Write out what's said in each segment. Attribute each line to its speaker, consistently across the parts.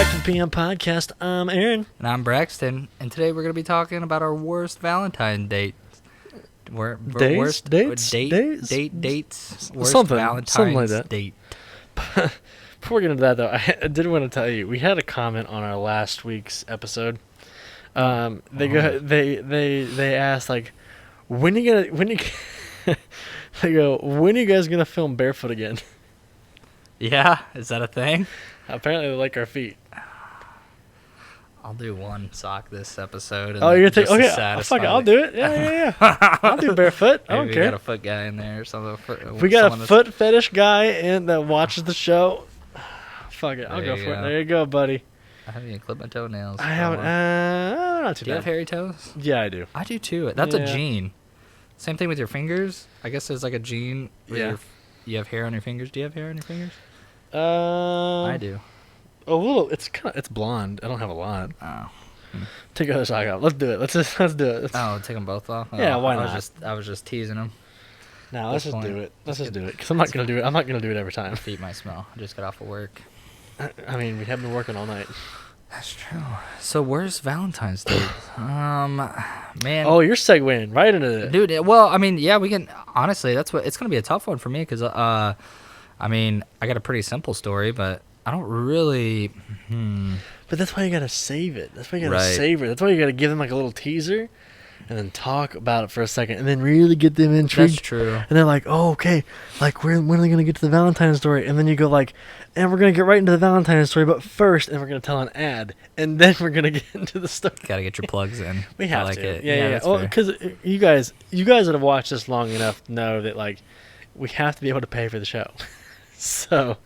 Speaker 1: back to the PM Podcast. I'm Aaron.
Speaker 2: And I'm Braxton. And today we're going to be talking about our worst Valentine dates. Worst dates? Worst
Speaker 1: Something
Speaker 2: Valentine's
Speaker 1: like that.
Speaker 2: date.
Speaker 1: Before we get into that, though, I did want to tell you, we had a comment on our last week's episode. They asked, like, when you guys gonna film barefoot again?
Speaker 2: Yeah? Is that a thing?
Speaker 1: Apparently they like our feet.
Speaker 2: I'll do one sock this episode.
Speaker 1: Oh, you're gonna take? Okay, fuck it, I'll do it. Yeah. I'll do barefoot. I don't care.
Speaker 2: We got a foot guy in there or something.
Speaker 1: We got a foot fetish guy that watches the show. Fuck it, I'll go for it. There you go, buddy.
Speaker 2: I haven't even clipped my toenails.
Speaker 1: I haven't. Not too bad.
Speaker 2: Do you have hairy toes?
Speaker 1: Yeah, I do.
Speaker 2: I do too. That's a gene. Same thing with your fingers. I guess there's like a gene where you have hair on your fingers. Do you have hair on your fingers? I do.
Speaker 1: A little. It's blonde. I don't have a lot.
Speaker 2: Oh.
Speaker 1: Take the other sock off. Let's do it. Let's do it.
Speaker 2: Take them both off.
Speaker 1: Yeah, why not?
Speaker 2: I was just teasing them.
Speaker 1: No, let's just do it. Let's just do it. Because I'm not gonna do it. I'm not gonna do it every time.
Speaker 2: My feet might smell. I just got off of work.
Speaker 1: I mean, we have been working all night.
Speaker 2: That's true. So where's Valentine's Day? Man.
Speaker 1: Oh, you're segueing right into it,
Speaker 2: dude. Well, I mean, yeah, we can. Honestly, it's gonna be a tough one for me because I mean, I got a pretty simple story, but I don't really.
Speaker 1: But that's why you gotta save it. That's why you gotta savor it. That's why you gotta give them like a little teaser, and then talk about it for a second, and then really get them intrigued.
Speaker 2: That's true.
Speaker 1: And they're like, "Oh, okay. Like, when are they gonna get to the Valentine's story?" And then you go like, "And we're gonna get right into the Valentine's story, but first, and we're gonna tell an ad, and then we're gonna get into the story."
Speaker 2: Gotta get your plugs in.
Speaker 1: We have
Speaker 2: like
Speaker 1: to.
Speaker 2: It.
Speaker 1: Yeah. Well, because you guys that have watched this long enough know that like we have to be able to pay for the show. So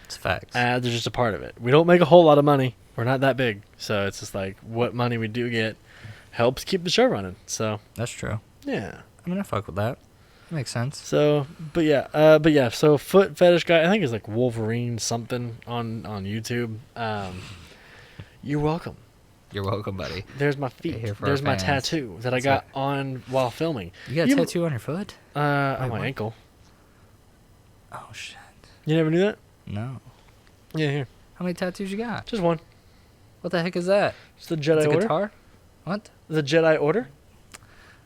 Speaker 2: it's facts.
Speaker 1: Ads are just a part of it. We don't make a whole lot of money. We're not that big, so it's just like what money we do get helps keep the show running. So
Speaker 2: that's true.
Speaker 1: Yeah.
Speaker 2: I mean, I fuck with that. Makes sense.
Speaker 1: So, but yeah. So foot fetish guy, I think it's like Wolverine something on YouTube. You're welcome.
Speaker 2: You're welcome, buddy.
Speaker 1: There's my feet. There's my tattoo that I got on while filming.
Speaker 2: You got a tattoo on your foot?
Speaker 1: On my ankle.
Speaker 2: Oh shit.
Speaker 1: You never knew that?
Speaker 2: No.
Speaker 1: Yeah, here.
Speaker 2: How many tattoos you got?
Speaker 1: Just one.
Speaker 2: What the heck is that?
Speaker 1: It's the Jedi Order.
Speaker 2: Guitar? What?
Speaker 1: The Jedi Order.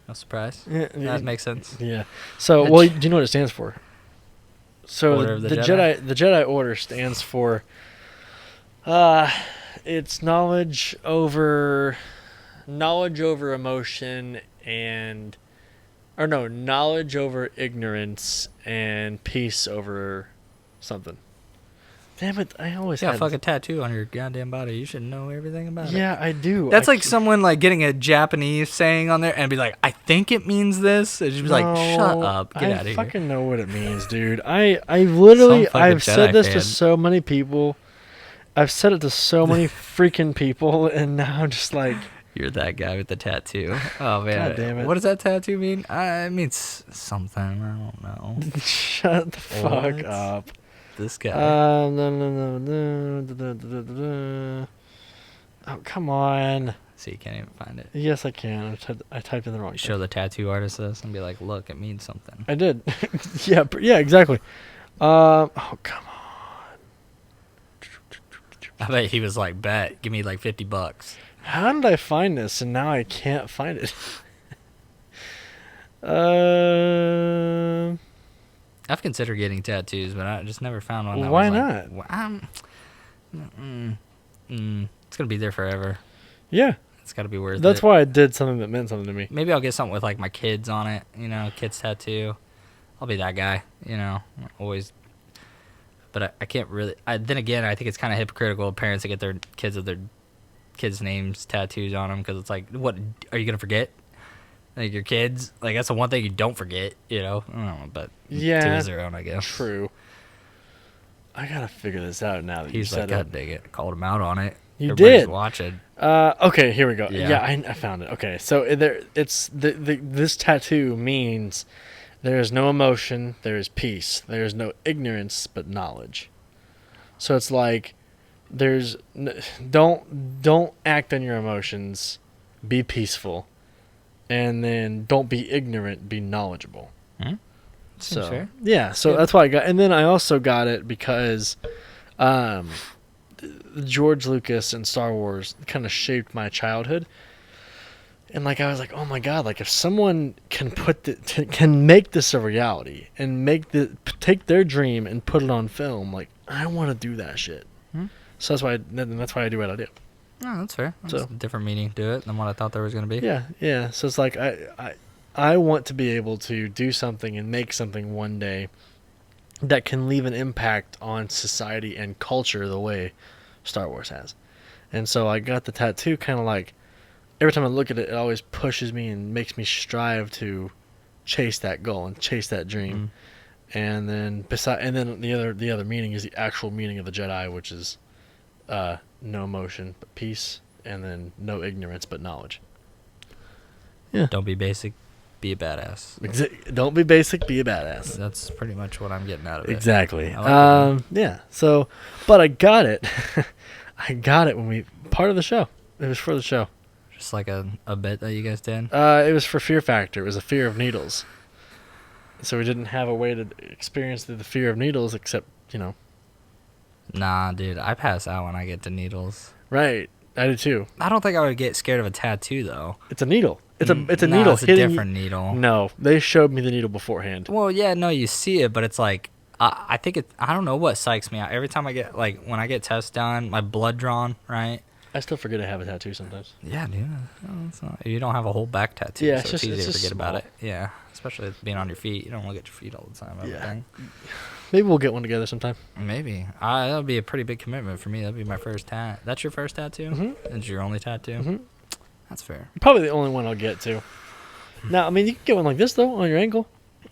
Speaker 2: No surprise.
Speaker 1: Yeah,
Speaker 2: that makes sense.
Speaker 1: Yeah. So, well, do you know what it stands for? So
Speaker 2: Order of the Jedi?
Speaker 1: The Jedi Order stands for it's knowledge over emotion knowledge over ignorance and peace over something. Damn it, I always
Speaker 2: fuck a tattoo on your goddamn body. You should know everything about it.
Speaker 1: Yeah, I do.
Speaker 2: That's like someone like getting a Japanese saying on there and be like, I think it means this. And you'd be like, shut up. Get out of here.
Speaker 1: I fucking know what it means, dude. I literally, I've said this to so many people. I've said it to so many freaking people, and now I'm just like...
Speaker 2: You're that guy with the tattoo. Oh, man.
Speaker 1: God damn it.
Speaker 2: What does that tattoo mean? It means something. I don't know.
Speaker 1: Shut the fuck up.
Speaker 2: This guy.
Speaker 1: No. Oh, come on.
Speaker 2: So you can't even find it.
Speaker 1: Yes, I can. I typed in the wrong thing.
Speaker 2: Show the tattoo artist this and be like, look, it means something.
Speaker 1: I did. Yeah, exactly. Oh, come on.
Speaker 2: I bet he was like, bet, give me like $50.
Speaker 1: How did I find this and now I can't find it?
Speaker 2: I've considered getting tattoos, but I just never found one.
Speaker 1: Why not?
Speaker 2: It's gonna be there forever.
Speaker 1: Yeah,
Speaker 2: it's gotta be worth it.
Speaker 1: That's why I did something that meant something to me.
Speaker 2: Maybe I'll get something with like my kids on it. Kids tattoo. I'll be that guy. Always. But I can't really. Then again, I think it's kind of hypocritical of parents that get their kids names tattoos on them because it's like, what are you gonna forget? Like your kids, like that's the one thing you don't forget, I don't know, but to his own, I guess.
Speaker 1: True. I gotta figure this out now that
Speaker 2: he's
Speaker 1: you said
Speaker 2: like, God dang it, called him out on it.
Speaker 1: You
Speaker 2: Everybody's
Speaker 1: did.
Speaker 2: Watching.
Speaker 1: Okay, here we go.
Speaker 2: Yeah,
Speaker 1: I found it. Okay, so this tattoo means there is no emotion, there is peace. There is no ignorance, but knowledge. So it's like don't act on your emotions, be peaceful. And then don't be ignorant, be knowledgeable.
Speaker 2: Seems fair.
Speaker 1: Yeah, so that's why I got. And then I also got it because George Lucas and Star Wars kind of shaped my childhood. And like I was like, oh my god! Like if someone can can make this a reality and take their dream and put it on film, like I want to do that shit. So that's why I do what I do.
Speaker 2: Oh, that's fair. That's
Speaker 1: So
Speaker 2: a different meaning to it than what I thought there was going to be.
Speaker 1: Yeah. So it's like I want to be able to do something and make something one day that can leave an impact on society and culture the way Star Wars has. And so I got the tattoo kind of like every time I look at it, it always pushes me and makes me strive to chase that goal and chase that dream. And then the other meaning is the actual meaning of the Jedi, which is no emotion but peace, and then no ignorance but knowledge. Yeah.
Speaker 2: Don't be basic, be a badass.
Speaker 1: Don't be basic, be a badass.
Speaker 2: That's pretty much what I'm getting out of it.
Speaker 1: Exactly.
Speaker 2: Like
Speaker 1: yeah. So, but I got it. I got it when part of the show. It was for the show.
Speaker 2: Just like a bit that you guys did?
Speaker 1: It was for Fear Factor. It was a fear of needles. So we didn't have a way to experience the fear of needles except,
Speaker 2: Nah, dude. I pass out when I get to needles.
Speaker 1: Right. I do too.
Speaker 2: I don't think I would get scared of a tattoo, though.
Speaker 1: It's a needle. It's a
Speaker 2: Nah,
Speaker 1: needle.
Speaker 2: It's a different needle.
Speaker 1: No, they showed me the needle beforehand.
Speaker 2: Well, yeah, no, you see it, but it's like, I think I don't know what psychs me out. Every time I get, like, when I get tests done, my blood drawn, right?
Speaker 1: I still forget I have a tattoo sometimes.
Speaker 2: Yeah, dude. No, it's not. You don't have a whole back tattoo,
Speaker 1: Yeah,
Speaker 2: so it's easy to forget
Speaker 1: small.
Speaker 2: about it. Yeah, especially with being on your feet. You don't look at your feet all the time.
Speaker 1: Yeah. Maybe we'll get one together sometime.
Speaker 2: Maybe. That would be a pretty big commitment for me. That would be my first tat. That's your first tattoo?
Speaker 1: Mm-hmm.
Speaker 2: That's your only tattoo?
Speaker 1: Mm-hmm.
Speaker 2: That's fair.
Speaker 1: Probably the only one I'll get to. Now, I mean, you can get one like this, though, on your ankle.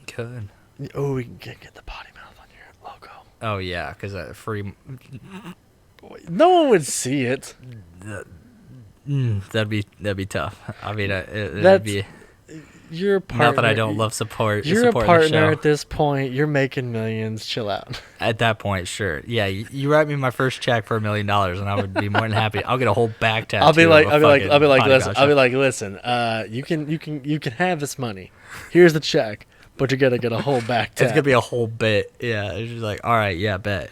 Speaker 2: Could.
Speaker 1: Oh, we can get the potty mouth on your logo.
Speaker 2: Oh, yeah, because free...
Speaker 1: No one would see it.
Speaker 2: That'd be tough. I mean,
Speaker 1: That's-
Speaker 2: be...
Speaker 1: You're a partner.
Speaker 2: Not that I don't love support.
Speaker 1: You're
Speaker 2: support
Speaker 1: a partner
Speaker 2: the show.
Speaker 1: at this point. You're making millions. Chill out.
Speaker 2: At that point, sure. Yeah, you write me my first check for $1 million, and I would be more than happy. I'll get a whole back tattoo.
Speaker 1: I'll be like,
Speaker 2: listen.
Speaker 1: listen. You can have this money. Here's the check, but you gotta get a whole back tattoo.
Speaker 2: It's gonna be a whole bit. Yeah, it's just like, all right, yeah, bet.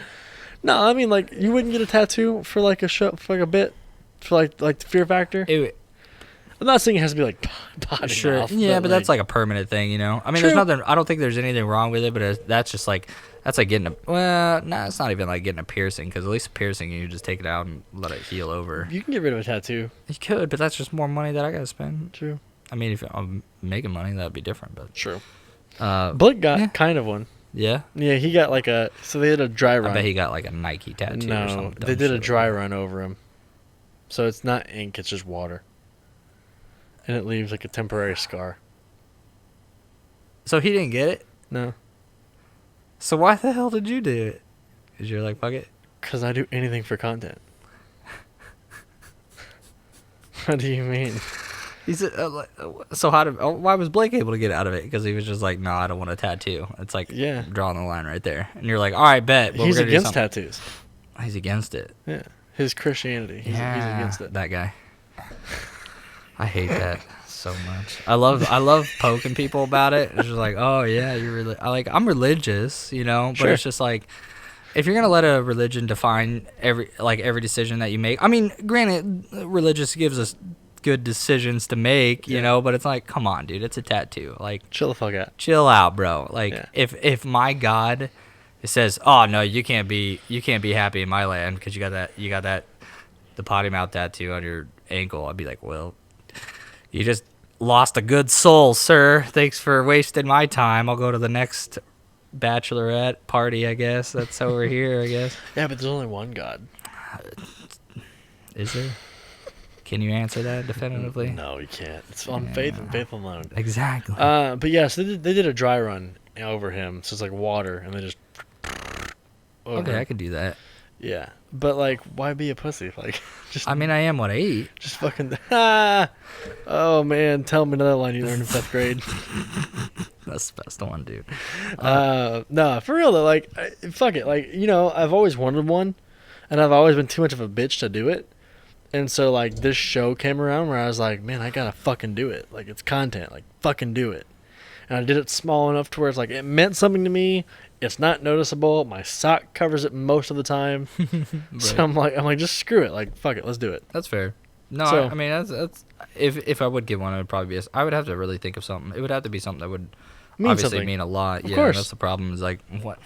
Speaker 1: No, I mean, like, you wouldn't get a tattoo for like a show, for like a bit, for like the Fear Factor. I'm not saying it has to be like potty
Speaker 2: Sure.
Speaker 1: mouth.
Speaker 2: Yeah, but that's like a permanent thing, you know. I mean,
Speaker 1: True.
Speaker 2: there's nothing. I don't think there's anything wrong with it, but that's just like getting a. Well, no, it's not even like getting a piercing, because at least a piercing, you just take it out and let it heal over.
Speaker 1: You can get rid of a tattoo.
Speaker 2: You could, but that's just more money that I gotta spend.
Speaker 1: True.
Speaker 2: I mean, if I'm making money, that'd be different. But
Speaker 1: True. Blake got kind of one.
Speaker 2: Yeah.
Speaker 1: Yeah, he got like a. So they did a dry run.
Speaker 2: I bet he got like a Nike tattoo. or
Speaker 1: No,
Speaker 2: something
Speaker 1: they did a
Speaker 2: shit
Speaker 1: dry
Speaker 2: like
Speaker 1: run over him. So it's not ink; it's just water. And it leaves like a temporary scar.
Speaker 2: that. So he didn't get it.
Speaker 1: No,
Speaker 2: So why the hell did you do it? Because you're like, fuck it.
Speaker 1: because I do anything for content. What do you mean?
Speaker 2: He said, so why was Blake able to get out of it? Because he was just like, no, I don't want a tattoo. It's like drawing the line right there. And you're like, all right, bet. But
Speaker 1: He's
Speaker 2: we're gonna
Speaker 1: against
Speaker 2: do something.
Speaker 1: tattoos.
Speaker 2: He's against it.
Speaker 1: Yeah, his Christianity. He's against it.
Speaker 2: That guy. I hate that so much. I love poking people about it. It's just like, oh yeah, I'm religious, you know, but
Speaker 1: Sure.
Speaker 2: It's just like, if you're gonna let a religion define every decision that you make. I mean, granted, religious gives us good decisions to make, you know, but it's like, come on, dude, it's a tattoo. Like,
Speaker 1: Chill the fuck out.
Speaker 2: chill out, bro. Like,
Speaker 1: Yeah.
Speaker 2: if my God says, oh no, you can't be happy in my land because you got that the potty mouth tattoo on your ankle, I'd be like, well, you just lost a good soul, sir. Thanks for wasting my time. I'll go to the next bachelorette party, I guess. That's over here, I guess.
Speaker 1: Yeah, but there's only one God.
Speaker 2: Is there? Can you answer that definitively?
Speaker 1: No, you can't. It's on faith and faith alone.
Speaker 2: Exactly.
Speaker 1: But yes, they did a dry run over him, so it's like water, and they just.
Speaker 2: Okay,
Speaker 1: him.
Speaker 2: I could do that.
Speaker 1: Yeah, but like, why be a pussy? Like, just.
Speaker 2: I mean, I am what I eat.
Speaker 1: Just fucking. Oh man, tell me another line you learned in 5th grade.
Speaker 2: That's the best one, dude.
Speaker 1: No, for real though. Like, fuck it. Like, you know, I've always wanted one, and I've always been too much of a bitch to do it. And so like this show came around where I was like, man, I gotta fucking do it. Like, it's content. Like, fucking do it. and I did it small enough to where it's like it meant something to me. It's not noticeable. My sock covers it most of the time.
Speaker 2: Right.
Speaker 1: So I'm like, just screw it. Like, fuck it, let's do it.
Speaker 2: That's fair. No,
Speaker 1: So-
Speaker 2: I mean that's if I would get one, it would probably be. I would have to really think of something. It would have to be something that would
Speaker 1: Mean
Speaker 2: obviously
Speaker 1: something.
Speaker 2: mean a lot.
Speaker 1: Of
Speaker 2: Yeah,
Speaker 1: course.
Speaker 2: that's the problem. Is like what?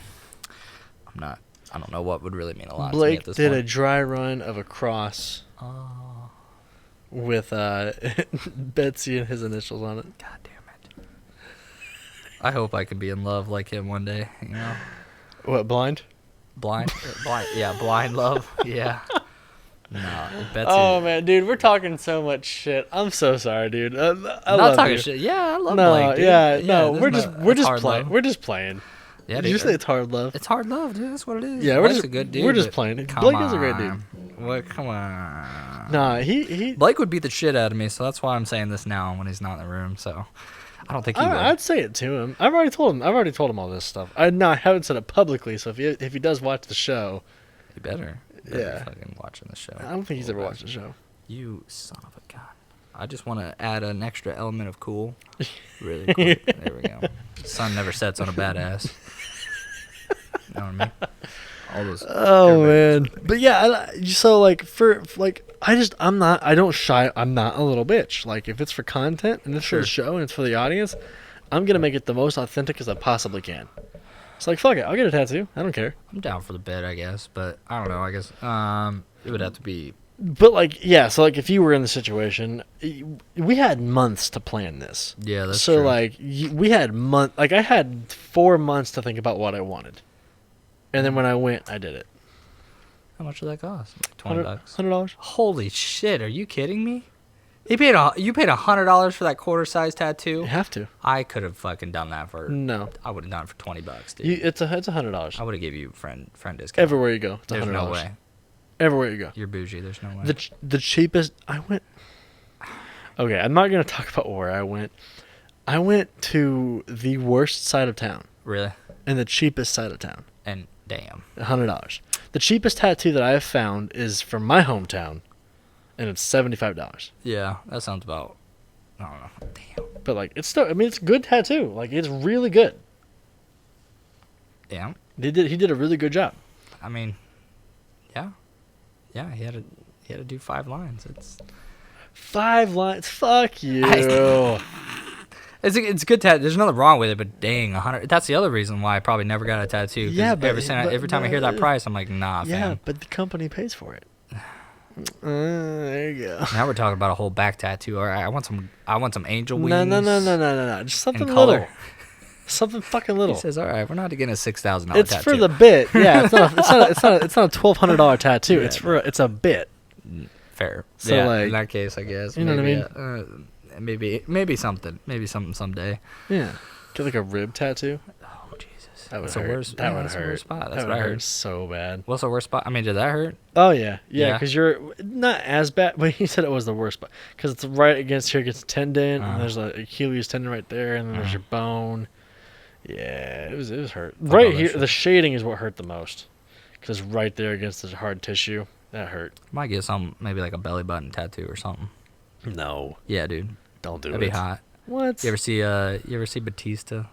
Speaker 2: I don't know what would really mean a lot.
Speaker 1: Blake
Speaker 2: to me at
Speaker 1: did
Speaker 2: this
Speaker 1: a
Speaker 2: point.
Speaker 1: dry run of a cross
Speaker 2: Oh,
Speaker 1: with Betsy and his initials on it.
Speaker 2: God damn it! I hope I could be in love like him one day. You know,
Speaker 1: What, blind?
Speaker 2: blind, yeah, blind love. Yeah. No, Betsy.
Speaker 1: Oh man, dude, we're talking so much shit. I'm so sorry, dude. I
Speaker 2: not
Speaker 1: love
Speaker 2: talking
Speaker 1: you.
Speaker 2: shit. Yeah, I love
Speaker 1: No,
Speaker 2: Blake, dude.
Speaker 1: yeah, no,
Speaker 2: there's
Speaker 1: we're
Speaker 2: it's
Speaker 1: just
Speaker 2: hard
Speaker 1: playing.
Speaker 2: love.
Speaker 1: We're just playing.
Speaker 2: Yeah,
Speaker 1: Did
Speaker 2: dude,
Speaker 1: you say it's hard love?
Speaker 2: it's hard love, dude. That's what it is.
Speaker 1: Yeah, we're
Speaker 2: Blake's
Speaker 1: just
Speaker 2: a good dude.
Speaker 1: we're just
Speaker 2: but
Speaker 1: playing.
Speaker 2: come
Speaker 1: Blake is a great dude.
Speaker 2: on. What? Come on.
Speaker 1: Nah, he.
Speaker 2: Blake would beat the shit out of me, so that's why I'm saying this now when he's not in the room. So I don't think he would.
Speaker 1: I'd say it to him. I've already told him all this stuff. I haven't said it publicly. So if he does watch the show,
Speaker 2: You better.
Speaker 1: Yeah.
Speaker 2: Fucking watching the show.
Speaker 1: I don't think he's ever watched the show.
Speaker 2: You son of a gun. I just want to add an extra element of cool. Really cool. There we go. Sun never sets on a badass. You know what I mean? All those.
Speaker 1: Oh
Speaker 2: everybody-
Speaker 1: man, but yeah. So like I'm not a little bitch. Like if it's for content and it's for the show and it's for the audience, I'm gonna make it the most authentic as I possibly can. It's like fuck it, I'll get a tattoo. I don't care.
Speaker 2: I'm down for the bed, I guess, but I don't know. I guess it would have to be.
Speaker 1: But like yeah, so like if you were in the situation, we had months to plan this.
Speaker 2: Yeah, that's
Speaker 1: so
Speaker 2: true.
Speaker 1: like we had like I had 4 months to think about what I wanted, and then when I went, I did it.
Speaker 2: How much did that cost? Like $20.
Speaker 1: $100.
Speaker 2: Holy shit! Are you kidding me? You paid $100 for that quarter size tattoo.
Speaker 1: You have to.
Speaker 2: I could have fucking done that for.
Speaker 1: No,
Speaker 2: I would have done it for $20, dude.
Speaker 1: it's $100.
Speaker 2: I would have gave you friend discount.
Speaker 1: Everywhere you go, it's
Speaker 2: There's
Speaker 1: $100.
Speaker 2: no way.
Speaker 1: Everywhere you go.
Speaker 2: You're bougie. There's no way.
Speaker 1: The cheapest I went. Okay, I'm not gonna talk about where I went. I went to the worst side of town
Speaker 2: Really?
Speaker 1: and the cheapest side of town.
Speaker 2: And damn.
Speaker 1: $100. The cheapest tattoo that I have found is from my hometown, and it's $75.
Speaker 2: Yeah, that sounds about. I don't know. Damn.
Speaker 1: But like, it's still. I mean, it's a good tattoo. Like, it's really good.
Speaker 2: Yeah.
Speaker 1: He did a really good job.
Speaker 2: I mean, yeah. Yeah, he had to do 5 lines. It's
Speaker 1: 5 lines. Fuck you.
Speaker 2: it's a good tattoo. There's nothing wrong with it, but dang, 100. That's the other reason why I probably never got a tattoo. 'Cause
Speaker 1: Yeah, but-
Speaker 2: every time I hear that price, I'm like, nah,
Speaker 1: Yeah,
Speaker 2: fam.
Speaker 1: but the company pays for it. There you go.
Speaker 2: Now we're talking about a whole back tattoo. All right, I want some angel wings.
Speaker 1: No. Just something
Speaker 2: and
Speaker 1: little.
Speaker 2: color.
Speaker 1: Something fucking little.
Speaker 2: He says, all right, we're not getting a $6,000
Speaker 1: It's
Speaker 2: tattoo.
Speaker 1: for the bit. Yeah, it's not a $1,200 tattoo.
Speaker 2: Yeah,
Speaker 1: It's a bit.
Speaker 2: Fair.
Speaker 1: So,
Speaker 2: yeah,
Speaker 1: like,
Speaker 2: in that case, I guess.
Speaker 1: you know what I
Speaker 2: mean? Maybe something. Maybe something someday.
Speaker 1: Yeah. Get like a rib tattoo.
Speaker 2: Oh, Jesus.
Speaker 1: That would
Speaker 2: That's the
Speaker 1: hurt.
Speaker 2: worst.
Speaker 1: That
Speaker 2: yeah,
Speaker 1: would
Speaker 2: that's
Speaker 1: hurt.
Speaker 2: the worst spot. That's
Speaker 1: That
Speaker 2: what I
Speaker 1: would hurt
Speaker 2: heard.
Speaker 1: so bad.
Speaker 2: What's the worst spot? I mean, did that hurt?
Speaker 1: Oh yeah,
Speaker 2: Yeah.
Speaker 1: because you're not as bad. But he said it was the worst spot because it's right against here against the tendon, and there's a Achilles tendon right there, and then there's your bone. Yeah, it was hurt.
Speaker 2: Fuck
Speaker 1: Right
Speaker 2: all that
Speaker 1: here,
Speaker 2: shit.
Speaker 1: the shading is what hurt the most because it's right there against the hard tissue. That hurt.
Speaker 2: Might get some, maybe like a belly button tattoo or something.
Speaker 1: No,
Speaker 2: Yeah, dude.
Speaker 1: don't do
Speaker 2: That'd
Speaker 1: it.
Speaker 2: be hot.
Speaker 1: What?
Speaker 2: You ever see Batista?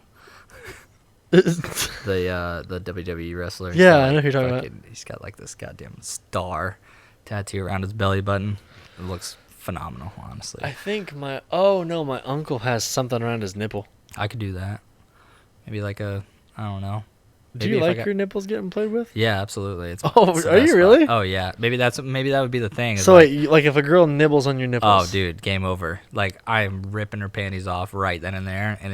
Speaker 2: The WWE wrestler. He's
Speaker 1: Yeah,
Speaker 2: got,
Speaker 1: I know who you're talking about.
Speaker 2: He's got like this goddamn star tattoo around his belly button. It looks phenomenal, honestly.
Speaker 1: I think my uncle has something around his nipple.
Speaker 2: I could do that. Maybe like I don't know.
Speaker 1: Do
Speaker 2: Maybe
Speaker 1: you
Speaker 2: if I
Speaker 1: like
Speaker 2: got-
Speaker 1: your nipples getting played with?
Speaker 2: Yeah, absolutely. It's
Speaker 1: Oh,
Speaker 2: it's the
Speaker 1: are you
Speaker 2: best
Speaker 1: really?
Speaker 2: spot. Oh yeah. Maybe that would be the thing. is
Speaker 1: So
Speaker 2: like,
Speaker 1: wait, like if a girl nibbles on your
Speaker 2: oh
Speaker 1: nipples?
Speaker 2: dude, game over. Like I am ripping her panties off right then and there, and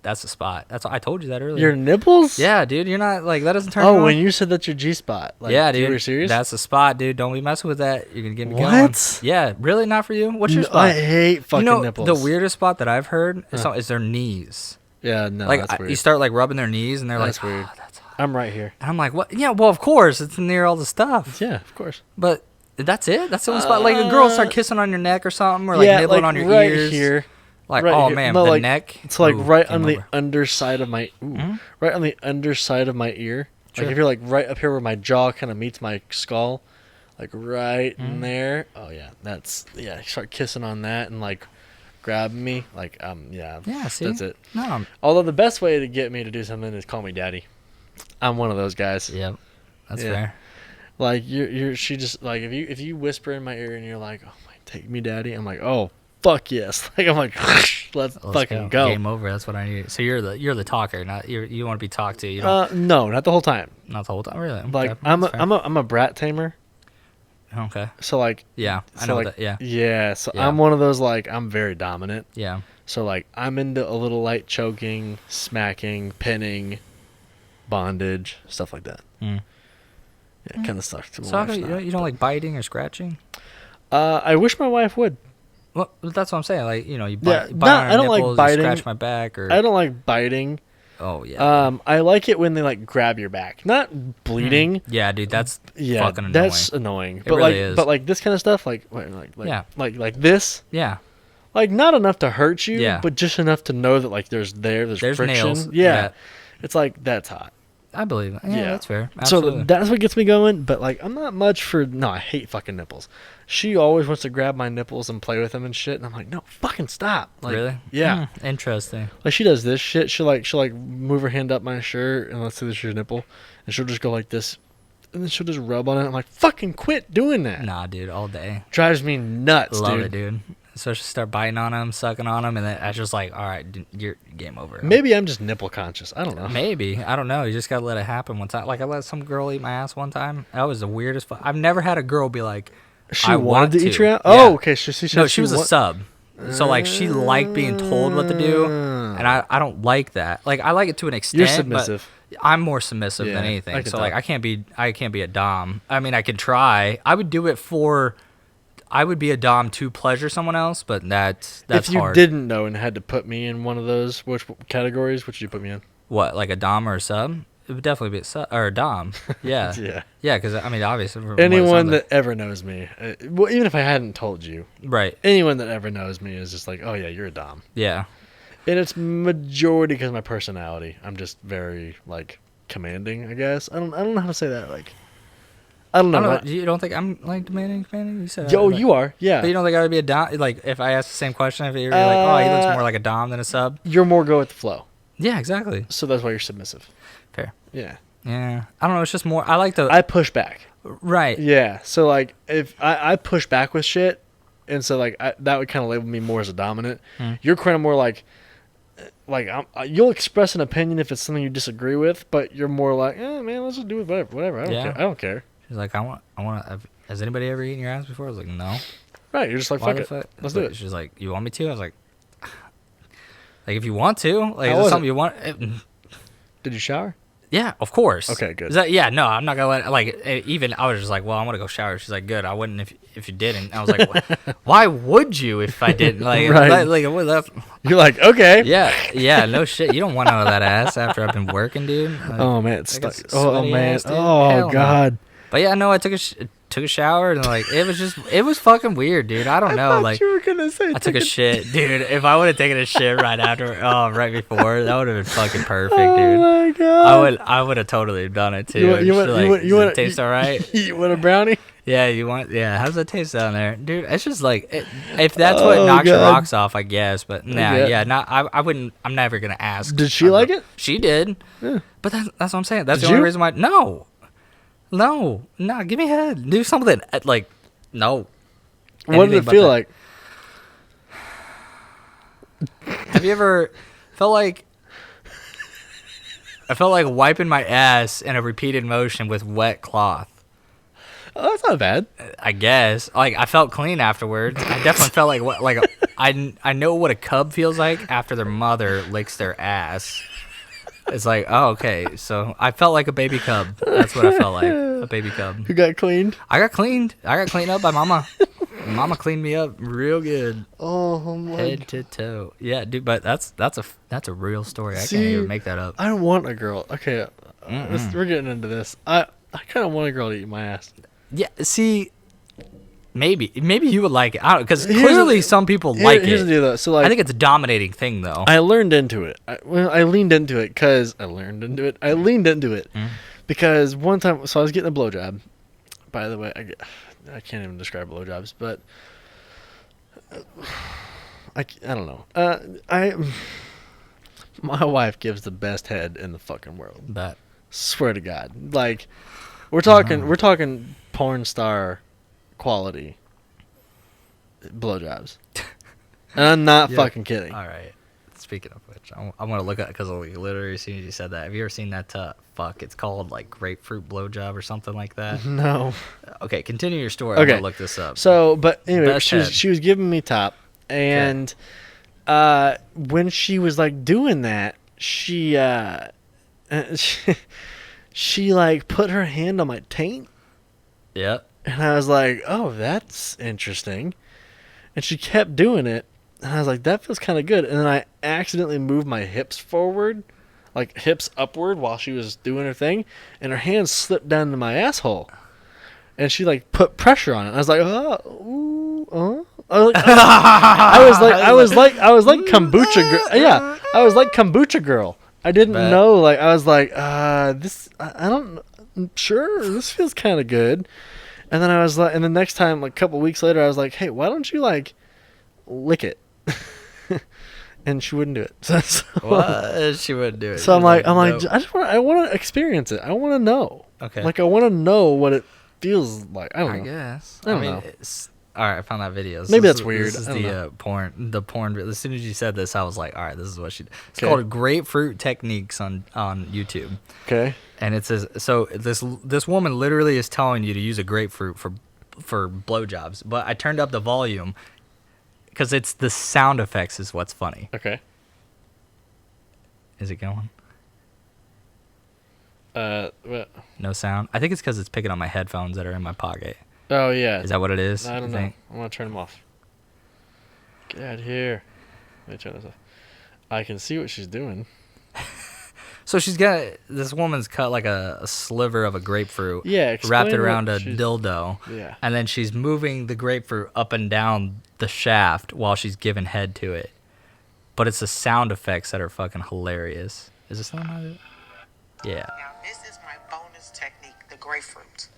Speaker 2: that's the spot. I told you that earlier.
Speaker 1: Your nipples?
Speaker 2: Yeah, dude, you're not like that doesn't turn. you
Speaker 1: Oh,
Speaker 2: on?
Speaker 1: when you said that's your G spot. Like,
Speaker 2: Yeah, dude.
Speaker 1: You were serious?
Speaker 2: That's the spot, dude. Don't be messing with that. You're gonna get me going.
Speaker 1: What?
Speaker 2: Yeah, really not for you. What's your
Speaker 1: No,
Speaker 2: spot?
Speaker 1: I hate fucking
Speaker 2: you know,
Speaker 1: nipples.
Speaker 2: the weirdest spot that I've heard is their knees.
Speaker 1: Yeah, no,
Speaker 2: Like
Speaker 1: that's weird.
Speaker 2: you start like rubbing their knees, and they're
Speaker 1: That's
Speaker 2: like,
Speaker 1: weird.
Speaker 2: "Oh, that's hot."
Speaker 1: I'm right here.
Speaker 2: And I'm like, what? Yeah, well, of course, it's near all the stuff.
Speaker 1: Yeah, of course.
Speaker 2: But that's it. That's the only spot. Like a girl start kissing on your neck or something, or like
Speaker 1: yeah,
Speaker 2: nibbling
Speaker 1: like
Speaker 2: on your
Speaker 1: right
Speaker 2: ears.
Speaker 1: here.
Speaker 2: Like,
Speaker 1: right
Speaker 2: oh
Speaker 1: here.
Speaker 2: man,
Speaker 1: No,
Speaker 2: the
Speaker 1: like,
Speaker 2: neck.
Speaker 1: It's like
Speaker 2: Ooh,
Speaker 1: right
Speaker 2: game
Speaker 1: on the
Speaker 2: over.
Speaker 1: underside of my right on the underside of my ear.
Speaker 2: Sure.
Speaker 1: Like if you're like right up here where my jaw kind of meets my skull, like right in there. Oh yeah, you start kissing on that and like grabbing me, like
Speaker 2: Yeah, see?
Speaker 1: that's it.
Speaker 2: No.
Speaker 1: Although the best way to get me to do something is call me daddy. I'm one of those guys.
Speaker 2: Yep. That's
Speaker 1: Yeah.
Speaker 2: fair.
Speaker 1: Like she just like if you whisper in my ear and you're like, oh my, take me daddy. I'm like, oh fuck yes. Like I'm like, let's fucking go.
Speaker 2: Game over. That's what I need. So you're the talker, not you want to be talked to. You don't.
Speaker 1: No, not the whole time.
Speaker 2: Not the whole time, really.
Speaker 1: Like
Speaker 2: Okay,
Speaker 1: I'm a brat tamer.
Speaker 2: Okay.
Speaker 1: So like
Speaker 2: Yeah, I know that. Yeah.
Speaker 1: Yeah. So
Speaker 2: Yeah.
Speaker 1: I'm one of those like I'm very dominant.
Speaker 2: Yeah.
Speaker 1: So like I'm into a little light choking, smacking, pinning, bondage, stuff like that.
Speaker 2: Mm.
Speaker 1: Yeah, it kind of sucks.
Speaker 2: So how come you don't like biting or scratching?
Speaker 1: I wish my wife would.
Speaker 2: Well, that's what I'm saying. Like, you
Speaker 1: Yeah,
Speaker 2: bite on
Speaker 1: I don't like
Speaker 2: nipples,
Speaker 1: biting.
Speaker 2: you scratch my back, or
Speaker 1: I don't like biting.
Speaker 2: oh yeah.
Speaker 1: I like it when they like grab your back, not bleeding.
Speaker 2: Yeah, dude, that's
Speaker 1: Yeah,
Speaker 2: fucking annoying.
Speaker 1: that's annoying. But
Speaker 2: really
Speaker 1: like,
Speaker 2: is.
Speaker 1: but like this kind of stuff, like
Speaker 2: Yeah.
Speaker 1: like this,
Speaker 2: Yeah.
Speaker 1: like not enough to hurt you,
Speaker 2: Yeah.
Speaker 1: but just enough to know that like there's friction.
Speaker 2: nails.
Speaker 1: Yeah. It's like that's hot.
Speaker 2: I believe it. Yeah,
Speaker 1: Yeah.
Speaker 2: that's fair.
Speaker 1: So
Speaker 2: Absolutely.
Speaker 1: that's what gets me going. But like, I'm not much for. No, I hate fucking nipples. She always wants to grab my nipples and play with them and shit, and I'm like, no, fucking stop. Like,
Speaker 2: really?
Speaker 1: Yeah.
Speaker 2: Interesting.
Speaker 1: Like she does this shit. She'll like move her hand up my shirt and let's say this is your nipple, and she'll just go like this, and then she'll just rub on it. I'm like, fucking quit doing that.
Speaker 2: Nah, dude, all day.
Speaker 1: Drives me nuts,
Speaker 2: Love
Speaker 1: dude.
Speaker 2: it, dude. Especially start biting on them, sucking on them, and then I just like, all right, you're game over.
Speaker 1: Maybe I'm just nipple conscious. I don't know.
Speaker 2: Maybe. I don't know. You just gotta let it happen one time. Like I let some girl eat my ass one time. That was the weirdest. I've never had a girl be like,
Speaker 1: She
Speaker 2: I
Speaker 1: wanted
Speaker 2: want
Speaker 1: to eat
Speaker 2: to.
Speaker 1: your ass.
Speaker 2: Yeah.
Speaker 1: Oh, okay. She said
Speaker 2: No, she was a sub. So like she liked being told what to do,
Speaker 1: Ah.
Speaker 2: and I don't like that. Like I like it to an extent.
Speaker 1: You're submissive.
Speaker 2: But I'm more submissive
Speaker 1: Yeah,
Speaker 2: than
Speaker 1: I
Speaker 2: anything.
Speaker 1: can
Speaker 2: So like
Speaker 1: tell.
Speaker 2: I can't be a dom. I mean I could try. I would do it for. I would be a dom to pleasure someone else, but that's
Speaker 1: if you
Speaker 2: hard.
Speaker 1: didn't know and had to put me in one of those, which categories would you put me in?
Speaker 2: What, like a dom or a sub? It would definitely be a sub or a dom. Yeah.
Speaker 1: Yeah.
Speaker 2: Yeah, because I mean, obviously, from what it
Speaker 1: Anyone
Speaker 2: sounds
Speaker 1: that ever knows me, well, even if I hadn't told you,
Speaker 2: like. Right.
Speaker 1: anyone that ever knows me is just like, oh yeah, you're a dom.
Speaker 2: Yeah.
Speaker 1: And it's majority because of my personality. I'm just very like commanding, I guess. I don't know how to say that. Like, I don't know.
Speaker 2: I don't know. You don't think I'm like demanding? You said.
Speaker 1: Yo,
Speaker 2: like,
Speaker 1: you are. Yeah.
Speaker 2: But you don't think I would be a dom? Like, if I asked the same question, if you're like, oh, he looks more like a dom than a sub.
Speaker 1: You're more go with the flow.
Speaker 2: Yeah, exactly.
Speaker 1: So that's why you're submissive.
Speaker 2: Fair.
Speaker 1: Yeah.
Speaker 2: Yeah. I don't know. It's just more. I like to.
Speaker 1: I push back.
Speaker 2: Right.
Speaker 1: Yeah. So like, if I push back with shit, and so like that would kind of label me more as a dominant. You're kind of more like you'll express an opinion if it's something you disagree with, but you're more like, man, let's just do it. Whatever. I don't care. I don't care.
Speaker 2: She's like, I want. Has anybody ever eaten your ass before? I was like, no.
Speaker 1: Right. You're just like,
Speaker 2: Why
Speaker 1: fuck
Speaker 2: the
Speaker 1: it.
Speaker 2: fuck?
Speaker 1: Let's do it.
Speaker 2: She's like, you want me to? I was like, if you want to, like,
Speaker 1: How
Speaker 2: is it
Speaker 1: was
Speaker 2: something
Speaker 1: it?
Speaker 2: you want?
Speaker 1: Did you shower?
Speaker 2: Yeah, of course.
Speaker 1: Okay, good.
Speaker 2: Is that, yeah, no, I'm not gonna let. Like, even I was just like, well, I want to go shower. She's like, good. I wouldn't if you didn't. I was like, why would you if I didn't? Like,
Speaker 1: Right.
Speaker 2: that's,
Speaker 1: You're like, okay.
Speaker 2: yeah, no shit. You don't want none of that ass after I've been working, dude. Like,
Speaker 1: Oh man, it's
Speaker 2: I got
Speaker 1: stuck.
Speaker 2: some
Speaker 1: Oh
Speaker 2: sweaty
Speaker 1: man.
Speaker 2: ass, dude.
Speaker 1: Oh
Speaker 2: Hell no.
Speaker 1: god.
Speaker 2: But yeah, no, I took a shower and like it was fucking weird, dude. I don't know,
Speaker 1: thought
Speaker 2: like
Speaker 1: you were gonna say
Speaker 2: I took a shit, dude. If I would have taken a shit right before, that would have been fucking perfect,
Speaker 1: Oh
Speaker 2: dude.
Speaker 1: my god.
Speaker 2: I would have totally done it too.
Speaker 1: You want-
Speaker 2: And
Speaker 1: you
Speaker 2: she's
Speaker 1: want-
Speaker 2: like,
Speaker 1: you want-
Speaker 2: "Does
Speaker 1: you
Speaker 2: it
Speaker 1: want-
Speaker 2: taste all right?"
Speaker 1: You want a brownie?
Speaker 2: Yeah, how's that taste down there, dude? It's just like if that's what
Speaker 1: Oh,
Speaker 2: knocks your
Speaker 1: God.
Speaker 2: rocks off, I guess. But nah,
Speaker 1: Yeah.
Speaker 2: yeah, not. I wouldn't. I'm never gonna ask.
Speaker 1: Did she like it?
Speaker 2: She did.
Speaker 1: Yeah.
Speaker 2: But that's what I'm saying. That's
Speaker 1: Did
Speaker 2: the only
Speaker 1: you?
Speaker 2: reason why. No, give me head. Do something like no.
Speaker 1: What did
Speaker 2: Anything
Speaker 1: it
Speaker 2: but
Speaker 1: feel
Speaker 2: that.
Speaker 1: like?
Speaker 2: Have you ever felt like? I felt like wiping my ass in a repeated motion with wet cloth.
Speaker 1: Oh, that's not bad.
Speaker 2: I guess. Like I felt clean afterwards. I definitely felt like what I know what a cub feels like after their mother licks their ass. It's like, oh, okay. So I felt like a baby cub. That's what I felt like. A baby cub.
Speaker 1: You got cleaned?
Speaker 2: I got cleaned. I got cleaned up by mama. Mama cleaned me up real good.
Speaker 1: Oh my.
Speaker 2: Head to toe. Yeah, dude, but that's a real story. I
Speaker 1: See,
Speaker 2: can't even make that up.
Speaker 1: I don't want a girl. Okay, we're getting into this. I kind of want a girl to eat my ass.
Speaker 2: Yeah, see, maybe you would like it. I don't, because
Speaker 1: Here's
Speaker 2: clearly
Speaker 1: the-
Speaker 2: some people like
Speaker 1: Here's the
Speaker 2: it.
Speaker 1: deal, though. So like,
Speaker 2: I think it's a dominating thing, though.
Speaker 1: I learned into it. I leaned into it because I leaned into it because one time, so I was getting a blowjob. By the way, I can't even describe blowjobs, but I don't know. My wife gives the best head in the fucking world.
Speaker 2: But
Speaker 1: Swear to God. Like, we're talking porn star quality blowjobs. And I'm not fucking kidding.
Speaker 2: All right. Speaking of which, I'm gonna look at because literally as soon as you said that, have you ever seen that? It's called like grapefruit blowjob or something like that.
Speaker 1: No.
Speaker 2: Okay, continue your story.
Speaker 1: Okay.
Speaker 2: I'm gonna look this up.
Speaker 1: So, but anyway,
Speaker 2: Best head.
Speaker 1: she was giving me top, and when she was like doing that, she she like put her hand on my taint,
Speaker 2: Yep.
Speaker 1: and I was like, oh, that's interesting, and she kept doing it, and I was like, that feels kind of good, and then I accidentally moved my hips forward, like hips upward while she was doing her thing, and her hand slipped down to my asshole. And she like put pressure on it. I was like, I was like kombucha girl. Yeah, I was like kombucha girl. I didn't know. Like I was like, this. I don't. Sure, this feels kind of good. And then I was like, and the next time, like a couple weeks later, I was like, hey, why don't you like lick it? And she wouldn't do it. So,
Speaker 2: What? She wouldn't do it.
Speaker 1: So I'm like,
Speaker 2: nope.
Speaker 1: I want to experience it. I want to know.
Speaker 2: Okay.
Speaker 1: Like I want to know what it feels like. I don't know.
Speaker 2: Guess.
Speaker 1: I don't
Speaker 2: mean,
Speaker 1: know.
Speaker 2: All right, I found that video.
Speaker 1: Maybe that's weird.
Speaker 2: This is
Speaker 1: I don't know.
Speaker 2: the porn. As soon as you said this, I was like, all right, this is what she did. It's
Speaker 1: Okay.
Speaker 2: called Grapefruit Techniques on YouTube.
Speaker 1: Okay.
Speaker 2: And it says, so this woman literally is telling you to use a grapefruit for blowjobs. But I turned up the volume because it's the sound effects is what's funny.
Speaker 1: Okay.
Speaker 2: Is it going?
Speaker 1: What?
Speaker 2: No sound? I think it's because it's picking on my headphones that are in my pocket.
Speaker 1: Oh yeah.
Speaker 2: Is that what it is?
Speaker 1: I don't know.
Speaker 2: think?
Speaker 1: I'm gonna turn them off. Get out of here. Let me turn this off. I can see what she's doing.
Speaker 2: So this woman's cut like a sliver of a grapefruit.
Speaker 1: Yeah. Explain
Speaker 2: Wrapped it
Speaker 1: what
Speaker 2: around a
Speaker 1: she's-
Speaker 2: dildo.
Speaker 1: Yeah.
Speaker 2: And then she's moving the grapefruit up and down the shaft while she's giving head to it. But it's the sound effects that are fucking hilarious. Is this sound like it? Yeah.
Speaker 3: Now, this is my bonus technique, the grapefruit.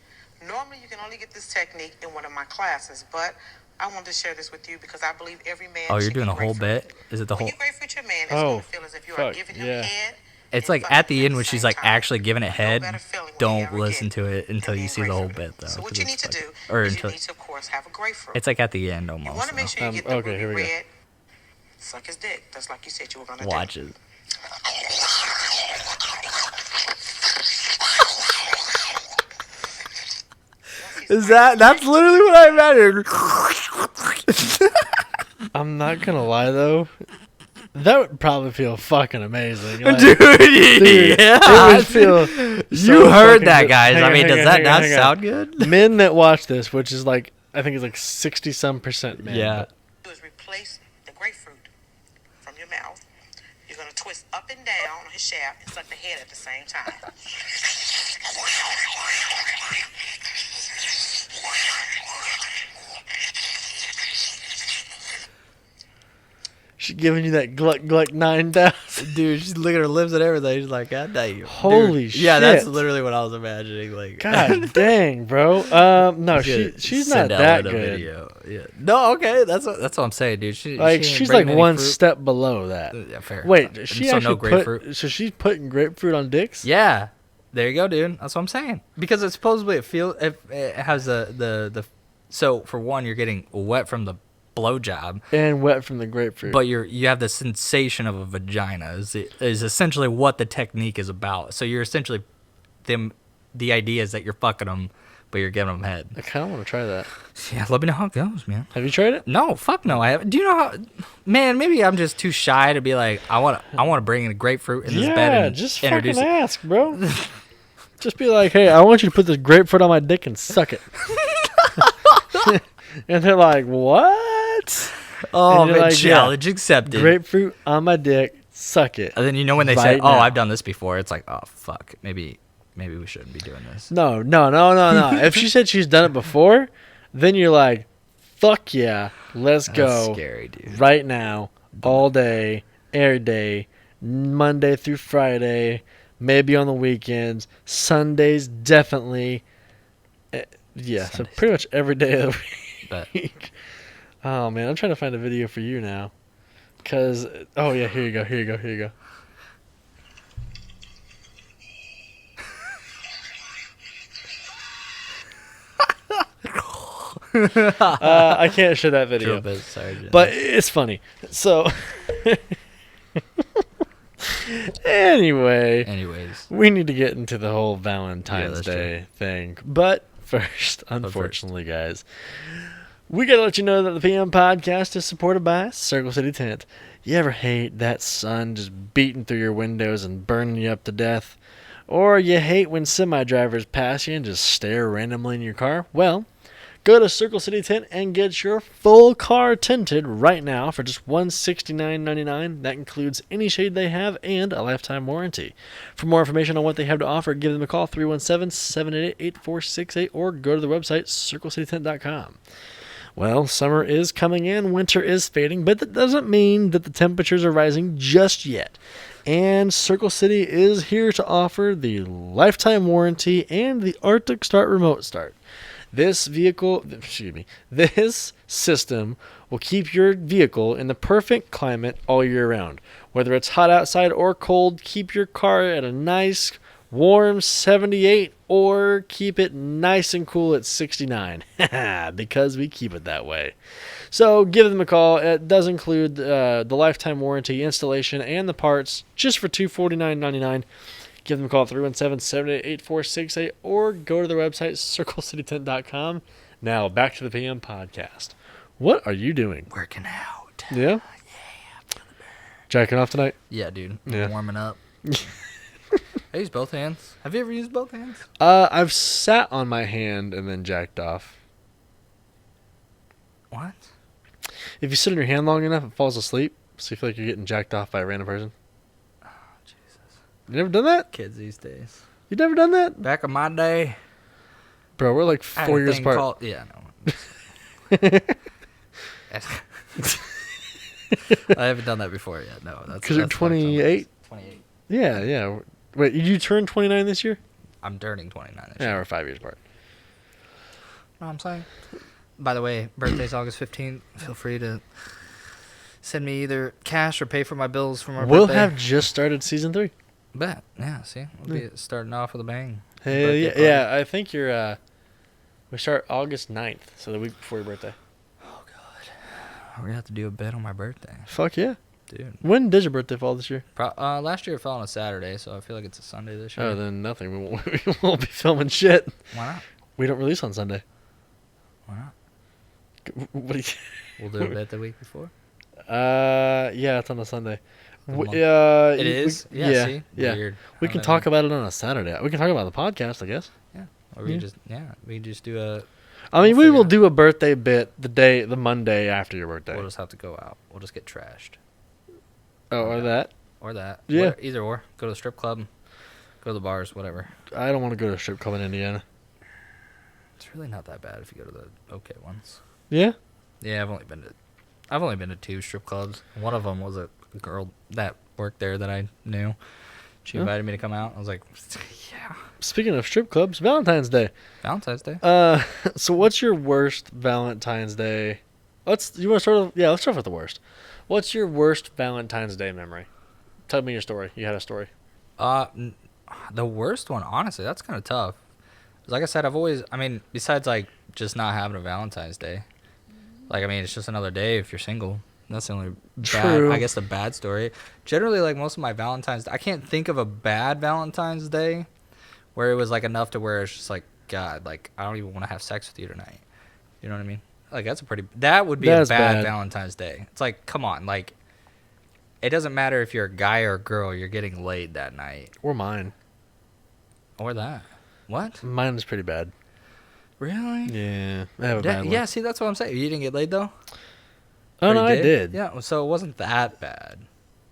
Speaker 3: Normally, you can only get this technique in one of my classes, but I wanted to share this with you because I believe every man.
Speaker 2: Oh, you're
Speaker 3: should
Speaker 2: doing
Speaker 3: get
Speaker 2: a whole
Speaker 3: grapefruit.
Speaker 2: bit? Is it the
Speaker 3: When
Speaker 2: whole?
Speaker 3: you grapefruit your man, it's
Speaker 1: Oh,
Speaker 3: going to feel as if you are
Speaker 1: fuck,
Speaker 3: giving him
Speaker 1: yeah.
Speaker 3: head.
Speaker 2: It's
Speaker 3: and
Speaker 2: like
Speaker 3: fucking
Speaker 2: at the
Speaker 3: him
Speaker 2: end
Speaker 3: at
Speaker 2: when
Speaker 3: the
Speaker 2: she's
Speaker 3: same
Speaker 2: like
Speaker 3: time.
Speaker 2: actually giving it
Speaker 3: No
Speaker 2: head.
Speaker 3: better feeling when you
Speaker 2: Don't
Speaker 3: ever
Speaker 2: listen
Speaker 3: get
Speaker 2: to it until
Speaker 3: and
Speaker 2: you
Speaker 3: then
Speaker 2: see the whole
Speaker 3: grapefruit.
Speaker 2: bit though.
Speaker 3: So what
Speaker 2: 'cause
Speaker 3: you
Speaker 2: it's
Speaker 3: need to do
Speaker 2: fucking- or
Speaker 3: is
Speaker 2: until
Speaker 3: you need to, of course, have a grapefruit.
Speaker 2: it's like at the end
Speaker 3: You
Speaker 2: almost.
Speaker 3: want to make sure you get the
Speaker 1: okay,
Speaker 3: ruby
Speaker 1: here we go.
Speaker 3: red. Suck his dick, just like you said you were going to do.
Speaker 2: Watch it. That's literally what I imagined.
Speaker 1: I'm not gonna lie though. That would probably feel fucking amazing. Like,
Speaker 2: Dude,
Speaker 1: It
Speaker 2: yeah.
Speaker 1: would feel.
Speaker 2: You
Speaker 1: so
Speaker 2: heard
Speaker 1: fucking
Speaker 2: that,
Speaker 1: good.
Speaker 2: guys.
Speaker 1: Hang
Speaker 2: I
Speaker 1: on,
Speaker 2: mean,
Speaker 1: hang
Speaker 2: does
Speaker 1: on,
Speaker 2: that
Speaker 1: hang on,
Speaker 2: not
Speaker 1: hang on.
Speaker 2: sound good?
Speaker 1: Men that watch this, which is like, I think it's like 60-some% men.
Speaker 2: Yeah.
Speaker 3: Do is replace the grapefruit from your mouth. You're going to twist up and down on his shaft and suck the head at the same time.
Speaker 1: She's giving you that Gluck Gluck 9000.
Speaker 2: Dude, she's looking at her lips and everything. She's like, God damn.
Speaker 1: Holy
Speaker 2: Dude. Yeah, that's
Speaker 1: shit.
Speaker 2: literally what I was imagining. Like,
Speaker 1: God dang, bro. No, she's not
Speaker 2: send out
Speaker 1: that
Speaker 2: a
Speaker 1: good.
Speaker 2: video. Yeah. No, okay. That's what I'm saying, dude.
Speaker 1: Like
Speaker 2: she ain't
Speaker 1: she's like
Speaker 2: bringing any
Speaker 1: one
Speaker 2: fruit.
Speaker 1: step below that.
Speaker 2: Yeah, fair.
Speaker 1: Wait,
Speaker 2: And
Speaker 1: she
Speaker 2: so
Speaker 1: actually
Speaker 2: no grapefruit.
Speaker 1: so she's putting grapefruit on dicks?
Speaker 2: Yeah, there you go, dude. That's what I'm saying. Because it supposedly it has the so for one, you're getting wet from the blowjob,
Speaker 1: And wet from the grapefruit.
Speaker 2: but you have the sensation of a vagina is essentially what the technique is about. So you're essentially the idea is that you're fucking them, but you're giving them head.
Speaker 1: I kind of want to try that.
Speaker 2: Yeah, let me know how it goes, man.
Speaker 1: Have you tried it?
Speaker 2: No, fuck no. I haven't. Do you know how? Man, maybe I'm just too shy to be like, I want to bring in a grapefruit in this bed and
Speaker 1: just
Speaker 2: introduce
Speaker 1: fucking
Speaker 2: it.
Speaker 1: ask, bro. Just be like, hey, I want you to put this grapefruit on my dick and suck it. And they're like, what?
Speaker 2: Oh,
Speaker 1: And you're
Speaker 2: man,
Speaker 1: like, yeah,
Speaker 2: challenge accepted.
Speaker 1: Grapefruit on my dick, suck it.
Speaker 2: And then you know when they
Speaker 1: Right
Speaker 2: say, "Oh,
Speaker 1: now.
Speaker 2: I've done this before," it's like, "Oh, fuck, maybe we shouldn't be doing this."
Speaker 1: No. If she said she's done it before, then you're like, fuck yeah, let's
Speaker 2: That's
Speaker 1: go
Speaker 2: scary, dude.
Speaker 1: right now, all day, every day, Monday through Friday, maybe on the weekends, Sundays definitely. Yeah,
Speaker 2: Sundays.
Speaker 1: so pretty much every day of the
Speaker 2: But
Speaker 1: week. Oh man, I'm trying to find a video for you now. Because, oh yeah, here you go. I can't show that video,
Speaker 2: Drill bit, sorry,
Speaker 1: but it's funny. So,
Speaker 2: anyways,
Speaker 1: we need to get into the whole Valentine's
Speaker 2: that's
Speaker 1: Day thing. But first, unfortunately, guys, we got to let you know that the PM podcast is supported by Circle City Tent. You ever hate that sun just beating through your windows and burning you up to death? Or you hate when semi-drivers pass you and just stare randomly in your car? Well, go to Circle City Tent and get your full car tinted right now for just $169.99. That includes any shade they have and a lifetime warranty. For more information on what they have to offer, give them a call, 317-788-8468, or go to the website, circlecitytent.com. Well, summer is coming in, winter is fading, but that doesn't mean that the temperatures are rising just yet. And Circle City is here to offer the lifetime warranty and the Arctic Start remote start. This system will keep your vehicle in the perfect climate all year round. Whether it's hot outside or cold, keep your car at a nice, warm 78 or keep it nice and cool at 69. Because we keep it that way. So give them a call. It does include the lifetime warranty, installation, and the parts just for $249.99. Give them a call at 317-788-8468 or go to their website, circlecitytent.com. Now, back to the PM podcast. What are you doing?
Speaker 2: working out.
Speaker 1: Yeah? Jacking off tonight?
Speaker 2: Yeah, dude.
Speaker 1: Yeah.
Speaker 2: Warming up. I use both hands. Have you ever used both hands?
Speaker 1: I've sat on my hand and then jacked off.
Speaker 2: What?
Speaker 1: If you sit on your hand long enough, it falls asleep, so you feel like you're getting jacked off by a random person.
Speaker 2: Oh, Jesus.
Speaker 1: You never done that?
Speaker 2: Kids these days.
Speaker 1: You never done that?
Speaker 2: Back in my day.
Speaker 1: Bro, we're like
Speaker 2: I had
Speaker 1: 4
Speaker 2: a
Speaker 1: years
Speaker 2: thing
Speaker 1: apart.
Speaker 2: called- yeah, no. I haven't done that before yet. No, that's
Speaker 1: Because you're 28?
Speaker 2: 28.
Speaker 1: Yeah. Wait, you turned 29 this year?
Speaker 2: I'm turning 29 this
Speaker 1: Yeah,
Speaker 2: year.
Speaker 1: we're 5 years apart.
Speaker 2: Know what I'm saying? By the way, birthday's August 15th. Feel free to send me either cash or pay for my bills for my
Speaker 1: We'll
Speaker 2: birthday.
Speaker 1: have just started season 3.
Speaker 2: Bet. Yeah, see? We'll be starting off with a bang.
Speaker 1: Hell
Speaker 2: Birthday
Speaker 1: yeah.
Speaker 2: party.
Speaker 1: Yeah, I think we start August 9th, so the week before your birthday.
Speaker 2: Oh, God. We're going to have to do a bet on my birthday.
Speaker 1: Fuck yeah.
Speaker 2: Dude.
Speaker 1: When did your birthday fall this year?
Speaker 2: Last year it fell on a Saturday, so I feel like it's a Sunday this year.
Speaker 1: Oh, then nothing. We won't be filming shit.
Speaker 2: Why not?
Speaker 1: We don't release on Sunday.
Speaker 2: Why not?
Speaker 1: What do you...
Speaker 2: We'll do a bet the week before.
Speaker 1: Yeah, it's on a Sunday.
Speaker 2: month.
Speaker 1: It
Speaker 2: It is? Yeah, see?
Speaker 1: Yeah.
Speaker 2: Weird.
Speaker 1: We
Speaker 2: How
Speaker 1: can
Speaker 2: that
Speaker 1: talk
Speaker 2: work?
Speaker 1: about it on a Saturday. We can talk about the podcast, I guess.
Speaker 2: Yeah. Or we
Speaker 1: Yeah.
Speaker 2: we just do a...
Speaker 1: I mean,
Speaker 2: We'll
Speaker 1: we
Speaker 2: figure
Speaker 1: will
Speaker 2: out.
Speaker 1: do a birthday bit the Monday after your birthday.
Speaker 2: We'll just have to go out. We'll just get trashed.
Speaker 1: Or that.
Speaker 2: Or that.
Speaker 1: Yeah.
Speaker 2: Either or. Go to the strip club. Go to the bars, whatever.
Speaker 1: I don't want to go to a strip club in Indiana.
Speaker 2: It's really not that bad if you go to the okay ones.
Speaker 1: Yeah?
Speaker 2: Yeah, I've only been to 2 strip clubs. One of them was a girl that worked there that I knew. She
Speaker 1: Huh?
Speaker 2: invited me to come out. I was like, yeah.
Speaker 1: Speaking of strip clubs, Valentine's Day.
Speaker 2: Valentine's Day.
Speaker 1: So what's your worst Valentine's Day? Let's start with the worst. What's your worst Valentine's Day memory? Tell me your story. You had a story.
Speaker 2: The worst one, honestly, that's kind of tough. 'Cause like I said, besides like just not having a Valentine's Day, it's just another day if you're single. That's the only
Speaker 1: True.
Speaker 2: the bad story. Generally, like most of my Valentine's, I can't think of a bad Valentine's Day where it was like enough to where it's just like, God, like I don't even want to have sex with you tonight. You know what I mean? Like that would be
Speaker 1: That's
Speaker 2: a bad
Speaker 1: bad.
Speaker 2: Valentine's Day. It's like, come on, like it doesn't matter if you're a guy or a girl, you're getting laid that night.
Speaker 1: Or mine.
Speaker 2: Or that. What?
Speaker 1: Mine is pretty bad.
Speaker 2: Really?
Speaker 1: Yeah. I have a bad one.
Speaker 2: Yeah, see, that's what I'm saying. You didn't get laid, though?
Speaker 1: Oh,
Speaker 2: Or
Speaker 1: no,
Speaker 2: you
Speaker 1: I did.
Speaker 2: Yeah, so it wasn't that bad.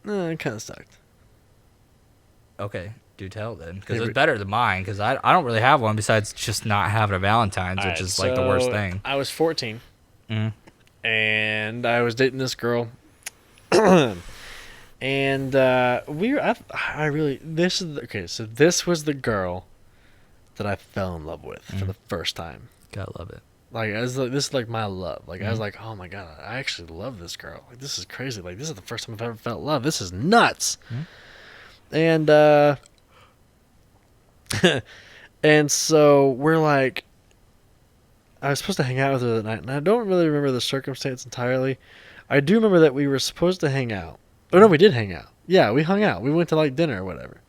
Speaker 1: No, it kind of sucked.
Speaker 2: Okay, do tell then. Because
Speaker 1: Hey,
Speaker 2: it's better than mine, because I don't really have one besides just not having a Valentine's, which is like the worst thing.
Speaker 1: I was 14,
Speaker 2: Mm.
Speaker 1: and I was dating this girl. And so this was the girl that I fell in love with for the first time.
Speaker 2: Gotta love it.
Speaker 1: Like this is like my love. Like I was like, oh my god, I actually love this girl. Like this is crazy. Like this is the first time I've ever felt love. This is nuts. And and so we're like, I was supposed to hang out with her that night, and I don't really remember the circumstance entirely. I do remember that we were supposed to hang out. Oh no, we did hang out. Yeah, we hung out. We went to like dinner or whatever.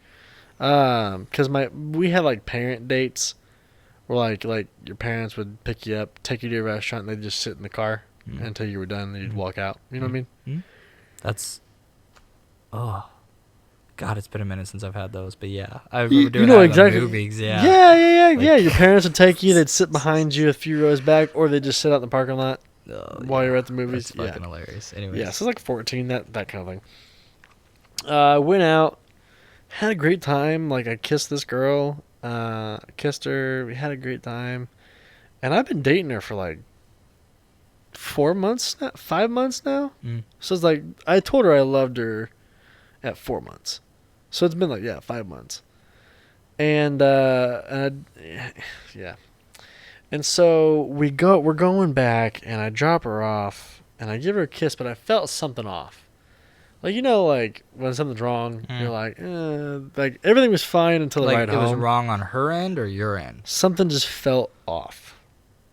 Speaker 1: Cause we had like parent dates, where like your parents would pick you up, take you to a restaurant, and they'd just sit in the car until you were done, and you'd walk out. You know what I mean?
Speaker 2: That's, oh, God, it's been a minute since I've had those, but yeah, I remember doing
Speaker 1: you know
Speaker 2: that
Speaker 1: exactly.
Speaker 2: in the movies. Yeah,
Speaker 1: Yeah. Your parents would take you. They'd sit behind you a few rows back, or they'd just sit out in the parking lot while you're at the movies.
Speaker 2: That's fucking hilarious. Anyways,
Speaker 1: Yeah, so it's like 14, that kind of thing. Went out, had a great time. Like I kissed this girl, kissed her. We had a great time, and I've been dating her for like 4 months, 5 months now. So it's like I told her I loved her at 4 months, so it's been like 5 months, and yeah, and so we're going back, and I drop her off, and I give her a kiss, but I felt something off. Like, like when something's wrong, you're like everything was fine until the
Speaker 2: like
Speaker 1: ride
Speaker 2: it
Speaker 1: home.
Speaker 2: was wrong on her end or your end.
Speaker 1: Something just felt off.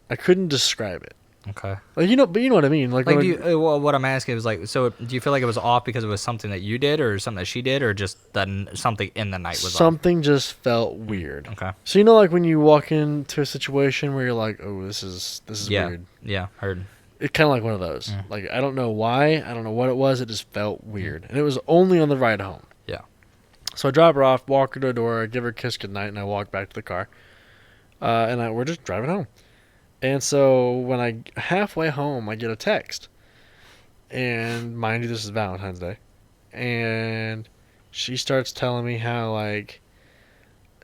Speaker 1: I couldn't describe it.
Speaker 2: Okay.
Speaker 1: Like but you know what I mean. Like
Speaker 2: do you, well, what I'm asking is like, so do you feel like it was off because it was something that you did or something that she did, or just that something in the night was
Speaker 1: something just felt weird.
Speaker 2: Okay.
Speaker 1: So like when you walk into a situation where you're like, oh, this is weird.
Speaker 2: Yeah, heard.
Speaker 1: It's kind of like one of those. Like I don't know why, I don't know what it was. It just felt weird, and it was only on the ride home.
Speaker 2: Yeah.
Speaker 1: So I drop her off, walk her to the door, I give her a kiss goodnight, and I walk back to the car. And we're just driving home. And so when I halfway home, I get a text. And mind you, this is Valentine's Day. And she starts telling me how, like,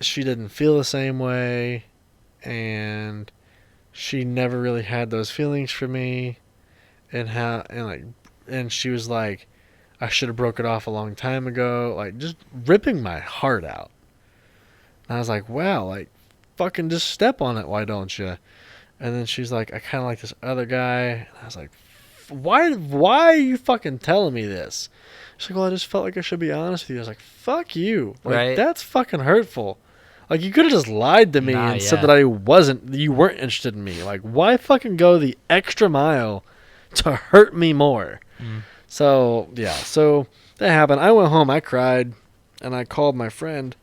Speaker 1: she didn't feel the same way. And she never really had those feelings for me. And she was like, I should have broke it off a long time ago. Like, just ripping my heart out. And I was like, wow, like, fucking just step on it, why don't you? And then she's like, I kind of like this other guy. And I was like, why are you fucking telling me this? She's like, well, I just felt like I should be honest with you. I was like, fuck you. Like,
Speaker 2: right.
Speaker 1: That's fucking hurtful. Like, you could have just lied to me and said that you weren't interested in me. Like, why fucking go the extra mile to hurt me more? So, yeah. So, that happened. I went home. I cried. And I called my friend.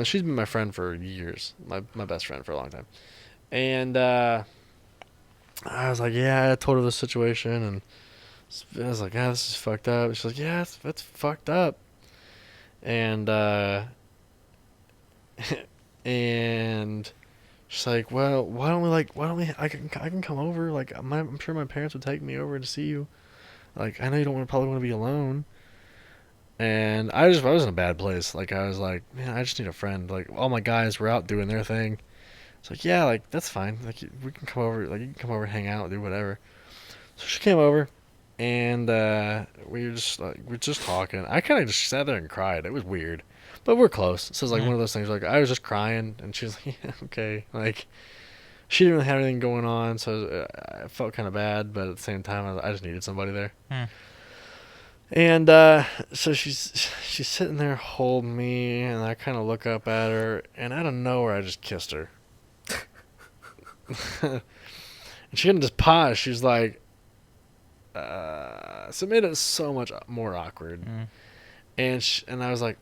Speaker 1: She's been my friend for years. My best friend for a long time. And I was like, yeah, I told her the situation, and I was like, this is fucked up. She's like, yeah, that's fucked up. And and she's like, well, why don't we? I can come over. Like, I'm sure my parents would take me over to see you. Like, I know you probably want to be alone. And I was in a bad place. Like, I was like, man, I just need a friend. Like, all my guys were out doing their thing. It's like, yeah, like, that's fine. Like, we can come over. Like, you can come over, hang out, do whatever. So she came over, and we were just talking. I kind of just sat there and cried. It was weird, but we're close. So it's like one of those things. Like, I was just crying, and she was like, yeah, okay. Like, she didn't really have anything going on, so I felt kind of bad, but at the same time, I just needed somebody there. And so she's sitting there holding me, and I kind of look up at her, and out of nowhere, I just kissed her. And she didn't just pause. She's like, so it made it so much more awkward. And I was like,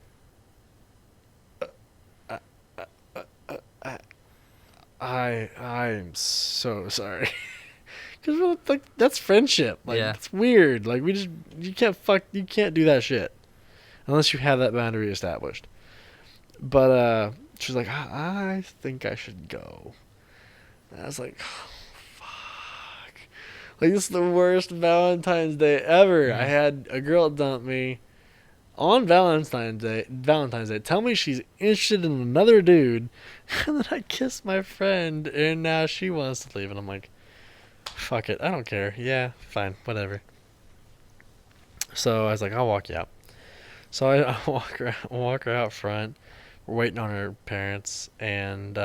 Speaker 1: I'm so sorry. Because like, that's friendship. Like, it's weird. Like, you can't do that shit unless you have that boundary established. But she's like, I think I should go. And I was like, oh, fuck. Like, this is the worst Valentine's Day ever. I had a girl dump me on Valentine's Day. Tell me she's interested in another dude. And then I kissed my friend, and now she wants to leave. And I'm like, fuck it. I don't care. Yeah, fine. Whatever. So I was like, I'll walk you out. So I walk her out front. We're waiting on her parents, and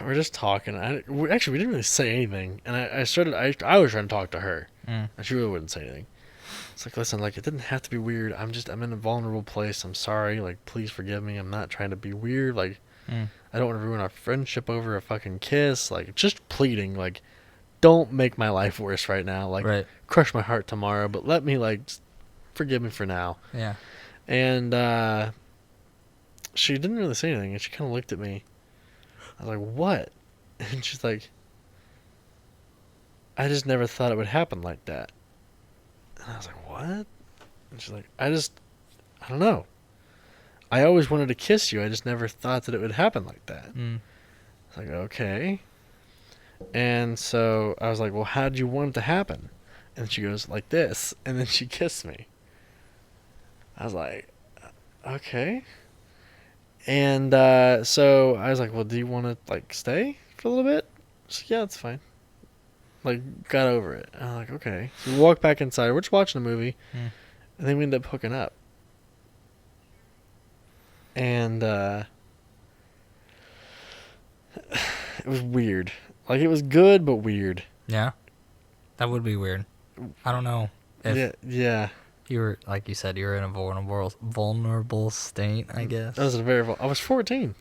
Speaker 1: we're just talking. Actually, we didn't really say anything. And I was trying to talk to her.
Speaker 2: Mm.
Speaker 1: And she really wouldn't say anything. It's like, listen, like, it didn't have to be weird. I'm in a vulnerable place. I'm sorry. Like, please forgive me. I'm not trying to be weird. Like, I don't want to ruin our friendship over a fucking kiss. Like, just pleading. Like, don't make my life worse right now. Like,
Speaker 2: Right.
Speaker 1: crush my heart tomorrow. But let me, like, just forgive me for now.
Speaker 2: Yeah.
Speaker 1: And she didn't really say anything. And she kind of looked at me. I was like, what? And she's like, I just never thought it would happen like that. And I was like, what? And she's like, I don't know. I always wanted to kiss you. I just never thought that it would happen like that.
Speaker 2: Mm.
Speaker 1: I was like, okay. And so I was like, well, how did you want it to happen? And she goes, like this. And then she kissed me. I was like, okay. And so I was like, well, do you want to, like, stay for a little bit? She's like, yeah, it's fine. Like, got over it. And I'm like, okay. So we walk back inside. We're just watching a movie.
Speaker 2: Mm.
Speaker 1: And then we end up hooking up. And it was weird. Like, it was good, but weird.
Speaker 2: Yeah. That would be weird. I don't know if
Speaker 1: Yeah.
Speaker 2: you were, like you said, you were in a vulnerable state, I guess.
Speaker 1: I was 14.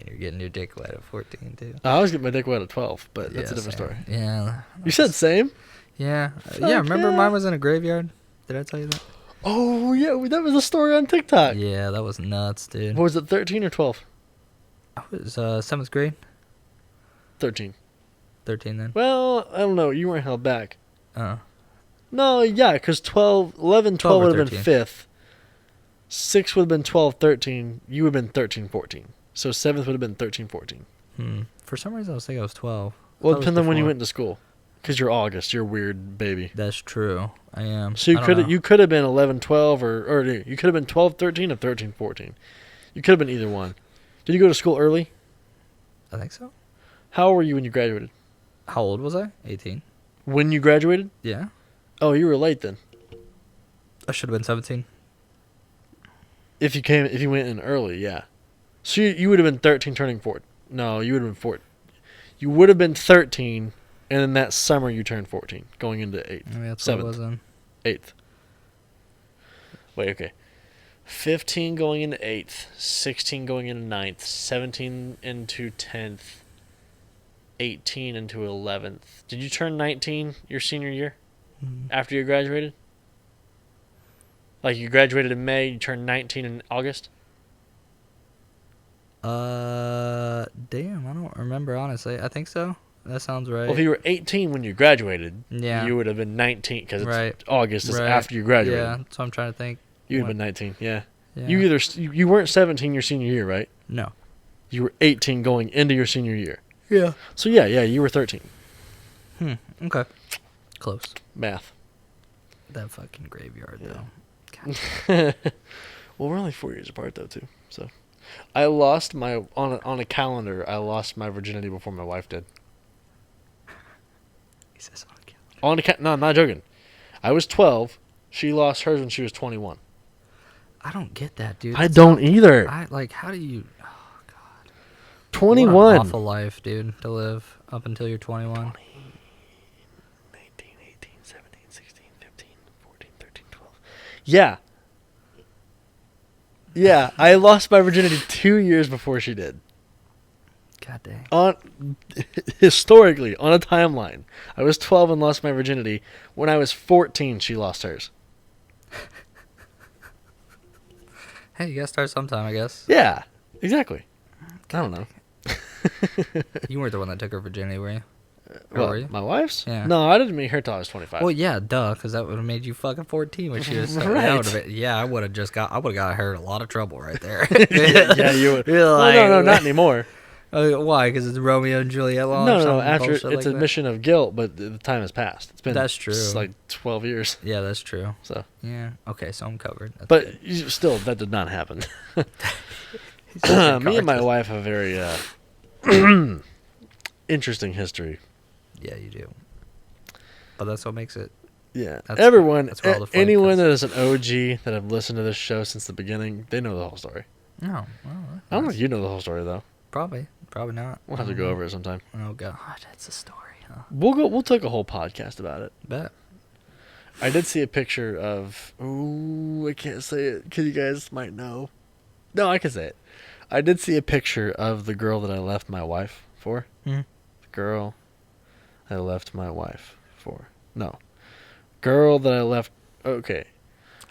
Speaker 2: You're getting your dick wet at 14, too.
Speaker 1: I was getting my dick wet at 12, but that's a
Speaker 2: Yeah,
Speaker 1: different
Speaker 2: same.
Speaker 1: story.
Speaker 2: Yeah.
Speaker 1: You said same?
Speaker 2: Yeah.
Speaker 1: Fuck
Speaker 2: Yeah, remember
Speaker 1: yeah.
Speaker 2: mine was in a graveyard? Did I tell you that?
Speaker 1: Oh, yeah, that was a story on TikTok.
Speaker 2: Yeah, that was nuts, dude.
Speaker 1: What was it, 13 or 12?
Speaker 2: I was 7th grade.
Speaker 1: 13.
Speaker 2: 13 then.
Speaker 1: Well, I don't know. You weren't held back.
Speaker 2: Oh.
Speaker 1: No, yeah, because 11, 12
Speaker 2: or
Speaker 1: would have been
Speaker 2: 13.
Speaker 1: 5th. 6 would have been 12, 13. You would have been 13, 14. So 7th would have been 13, 14.
Speaker 2: For some reason, I was thinking I was 12.
Speaker 1: Well,
Speaker 2: Thought
Speaker 1: it
Speaker 2: it was
Speaker 1: depends on when you
Speaker 2: before.
Speaker 1: went to school. Because you're August. You're a weird baby.
Speaker 2: That's true. I am.
Speaker 1: So you could have been 11, 12, or you could have been 12, 13, or 13, 14. You could have been either one. Did you go to school early?
Speaker 2: I think so.
Speaker 1: How old were you when you graduated?
Speaker 2: How old was I? 18.
Speaker 1: When you graduated?
Speaker 2: Yeah.
Speaker 1: Oh, you were late then.
Speaker 2: I should have been 17.
Speaker 1: If you went in early, yeah. So you would have been 13 turning 14. No, you would have been 14. You would have been 13, and then that summer you turned 14, going into 8th.
Speaker 2: Maybe that's
Speaker 1: 7th.
Speaker 2: what it was then.
Speaker 1: 8th. Wait, okay. 15 going into 8th, 16 going into 9th, 17 into 10th, 18 into 11th. Did you turn 19 your senior year after you graduated? Like, you graduated in May, you turned 19 in August?
Speaker 2: Damn, I don't remember, honestly. I think so. That sounds right.
Speaker 1: Well, if you were 18 when you graduated,
Speaker 2: Yeah.
Speaker 1: you would have been 19, because it's
Speaker 2: Right.
Speaker 1: August is
Speaker 2: Right.
Speaker 1: after you graduated.
Speaker 2: Yeah, that's what I'm trying to think.
Speaker 1: You would have been 19, yeah.
Speaker 2: Yeah.
Speaker 1: You weren't 17 your senior year, right?
Speaker 2: No.
Speaker 1: You were 18 going into your senior year.
Speaker 2: Yeah.
Speaker 1: So yeah, you were 13.
Speaker 2: Okay. Close.
Speaker 1: Math.
Speaker 2: That fucking graveyard,
Speaker 1: Yeah.
Speaker 2: though. God.
Speaker 1: Well, we're only 4 years apart though, too. So, I lost my on a calendar. I lost my virginity before my wife did.
Speaker 2: He says
Speaker 1: No, I'm not joking. I was 12. She lost hers when she was 21.
Speaker 2: I don't get that, dude.
Speaker 1: I don't either.
Speaker 2: How do you... Oh, God.
Speaker 1: 21.
Speaker 2: What an awful life, dude, to live up until you're 21.
Speaker 1: 19, 18, 17, 16, 15, 14, 13, 12. Yeah. Yeah, I lost my virginity 2 years before she did.
Speaker 2: God dang.
Speaker 1: Historically, on a timeline, I was 12 and lost my virginity. When I was 14, she lost hers.
Speaker 2: Hey, you gotta start sometime, I guess.
Speaker 1: Yeah, exactly. I don't know.
Speaker 2: You weren't the one that took her virginity, were you? Or
Speaker 1: What,
Speaker 2: were you?
Speaker 1: my wife's?
Speaker 2: Yeah.
Speaker 1: No, I didn't meet her till I was 25.
Speaker 2: Well, yeah, duh, because that would have made you fucking 14 when she was...
Speaker 1: Right.
Speaker 2: That would've been, yeah, I would have got her in a lot of trouble right there.
Speaker 1: yeah, you would.
Speaker 2: You're
Speaker 1: Well,
Speaker 2: like-
Speaker 1: no, not anymore.
Speaker 2: Why? Because it's Romeo and Juliet law?
Speaker 1: No,
Speaker 2: or
Speaker 1: no,
Speaker 2: something
Speaker 1: after
Speaker 2: bullshit
Speaker 1: it's
Speaker 2: like that?
Speaker 1: admission of guilt, but the time has passed. It's been
Speaker 2: That's true.
Speaker 1: like 12 years.
Speaker 2: Yeah, that's true.
Speaker 1: So,
Speaker 2: Yeah. Okay, so I'm covered. That's
Speaker 1: but
Speaker 2: good.
Speaker 1: still, that did not happen.
Speaker 2: He's just
Speaker 1: Me and my
Speaker 2: regardless.
Speaker 1: wife have a very interesting history.
Speaker 2: Yeah, you do. But that's what makes it...
Speaker 1: Yeah,
Speaker 2: That's-
Speaker 1: everyone,
Speaker 2: that's where all the fun
Speaker 1: anyone
Speaker 2: comes.
Speaker 1: that is an OG that have listened to this show since the beginning, they know the whole story.
Speaker 2: No. Well,
Speaker 1: I don't know if you know the whole story though.
Speaker 2: Probably not.
Speaker 1: We'll have to go over it sometime.
Speaker 2: Oh god, that's a story, huh?
Speaker 1: We'll take a whole podcast about it.
Speaker 2: Bet.
Speaker 1: I did see a picture of. Ooh, I can't say it because you guys might know. No, I can say it. I did see a picture of the girl that I left my wife for.
Speaker 2: Mm-hmm.
Speaker 1: The girl I left my wife for. No. Girl that I left. Okay.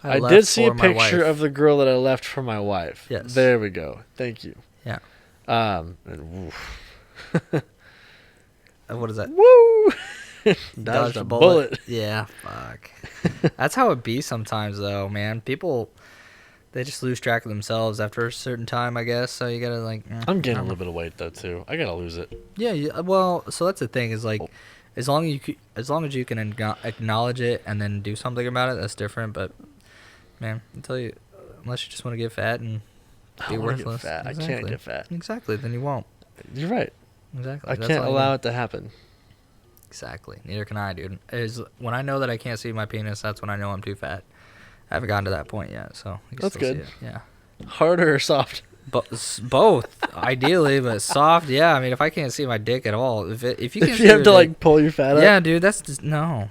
Speaker 1: I did see a picture of the girl that I left for my wife.
Speaker 2: Yes.
Speaker 1: There we go. Thank you.
Speaker 2: Yeah.
Speaker 1: And
Speaker 2: What is that?
Speaker 1: woo! Dodged a bullet.
Speaker 2: Yeah, fuck. That's how it be sometimes, though, man. People, they just lose track of themselves after a certain time, I guess. So you gotta like.
Speaker 1: I'm getting a little bit of weight though too. I gotta lose it.
Speaker 2: Yeah. Well, so that's the thing is like, as long as you can acknowledge it and then do something about it, that's different. But man, I tell you, unless you just want to get fat and be worthless,
Speaker 1: get fat.
Speaker 2: Exactly.
Speaker 1: I can't get fat.
Speaker 2: Exactly. Then you won't.
Speaker 1: You're right.
Speaker 2: Exactly.
Speaker 1: I can't allow it to happen.
Speaker 2: Exactly. Neither can I, dude. When I know that I can't see my penis, that's when I know I'm too fat. I haven't gotten to that point yet, so you can
Speaker 1: That's
Speaker 2: still
Speaker 1: good.
Speaker 2: See it. Yeah.
Speaker 1: Harder or soft?
Speaker 2: Both, ideally, but soft. Yeah, I mean, if I can't see my dick at all, if you can,
Speaker 1: If you have to like pull your fat up.
Speaker 2: Yeah, dude, that's just no.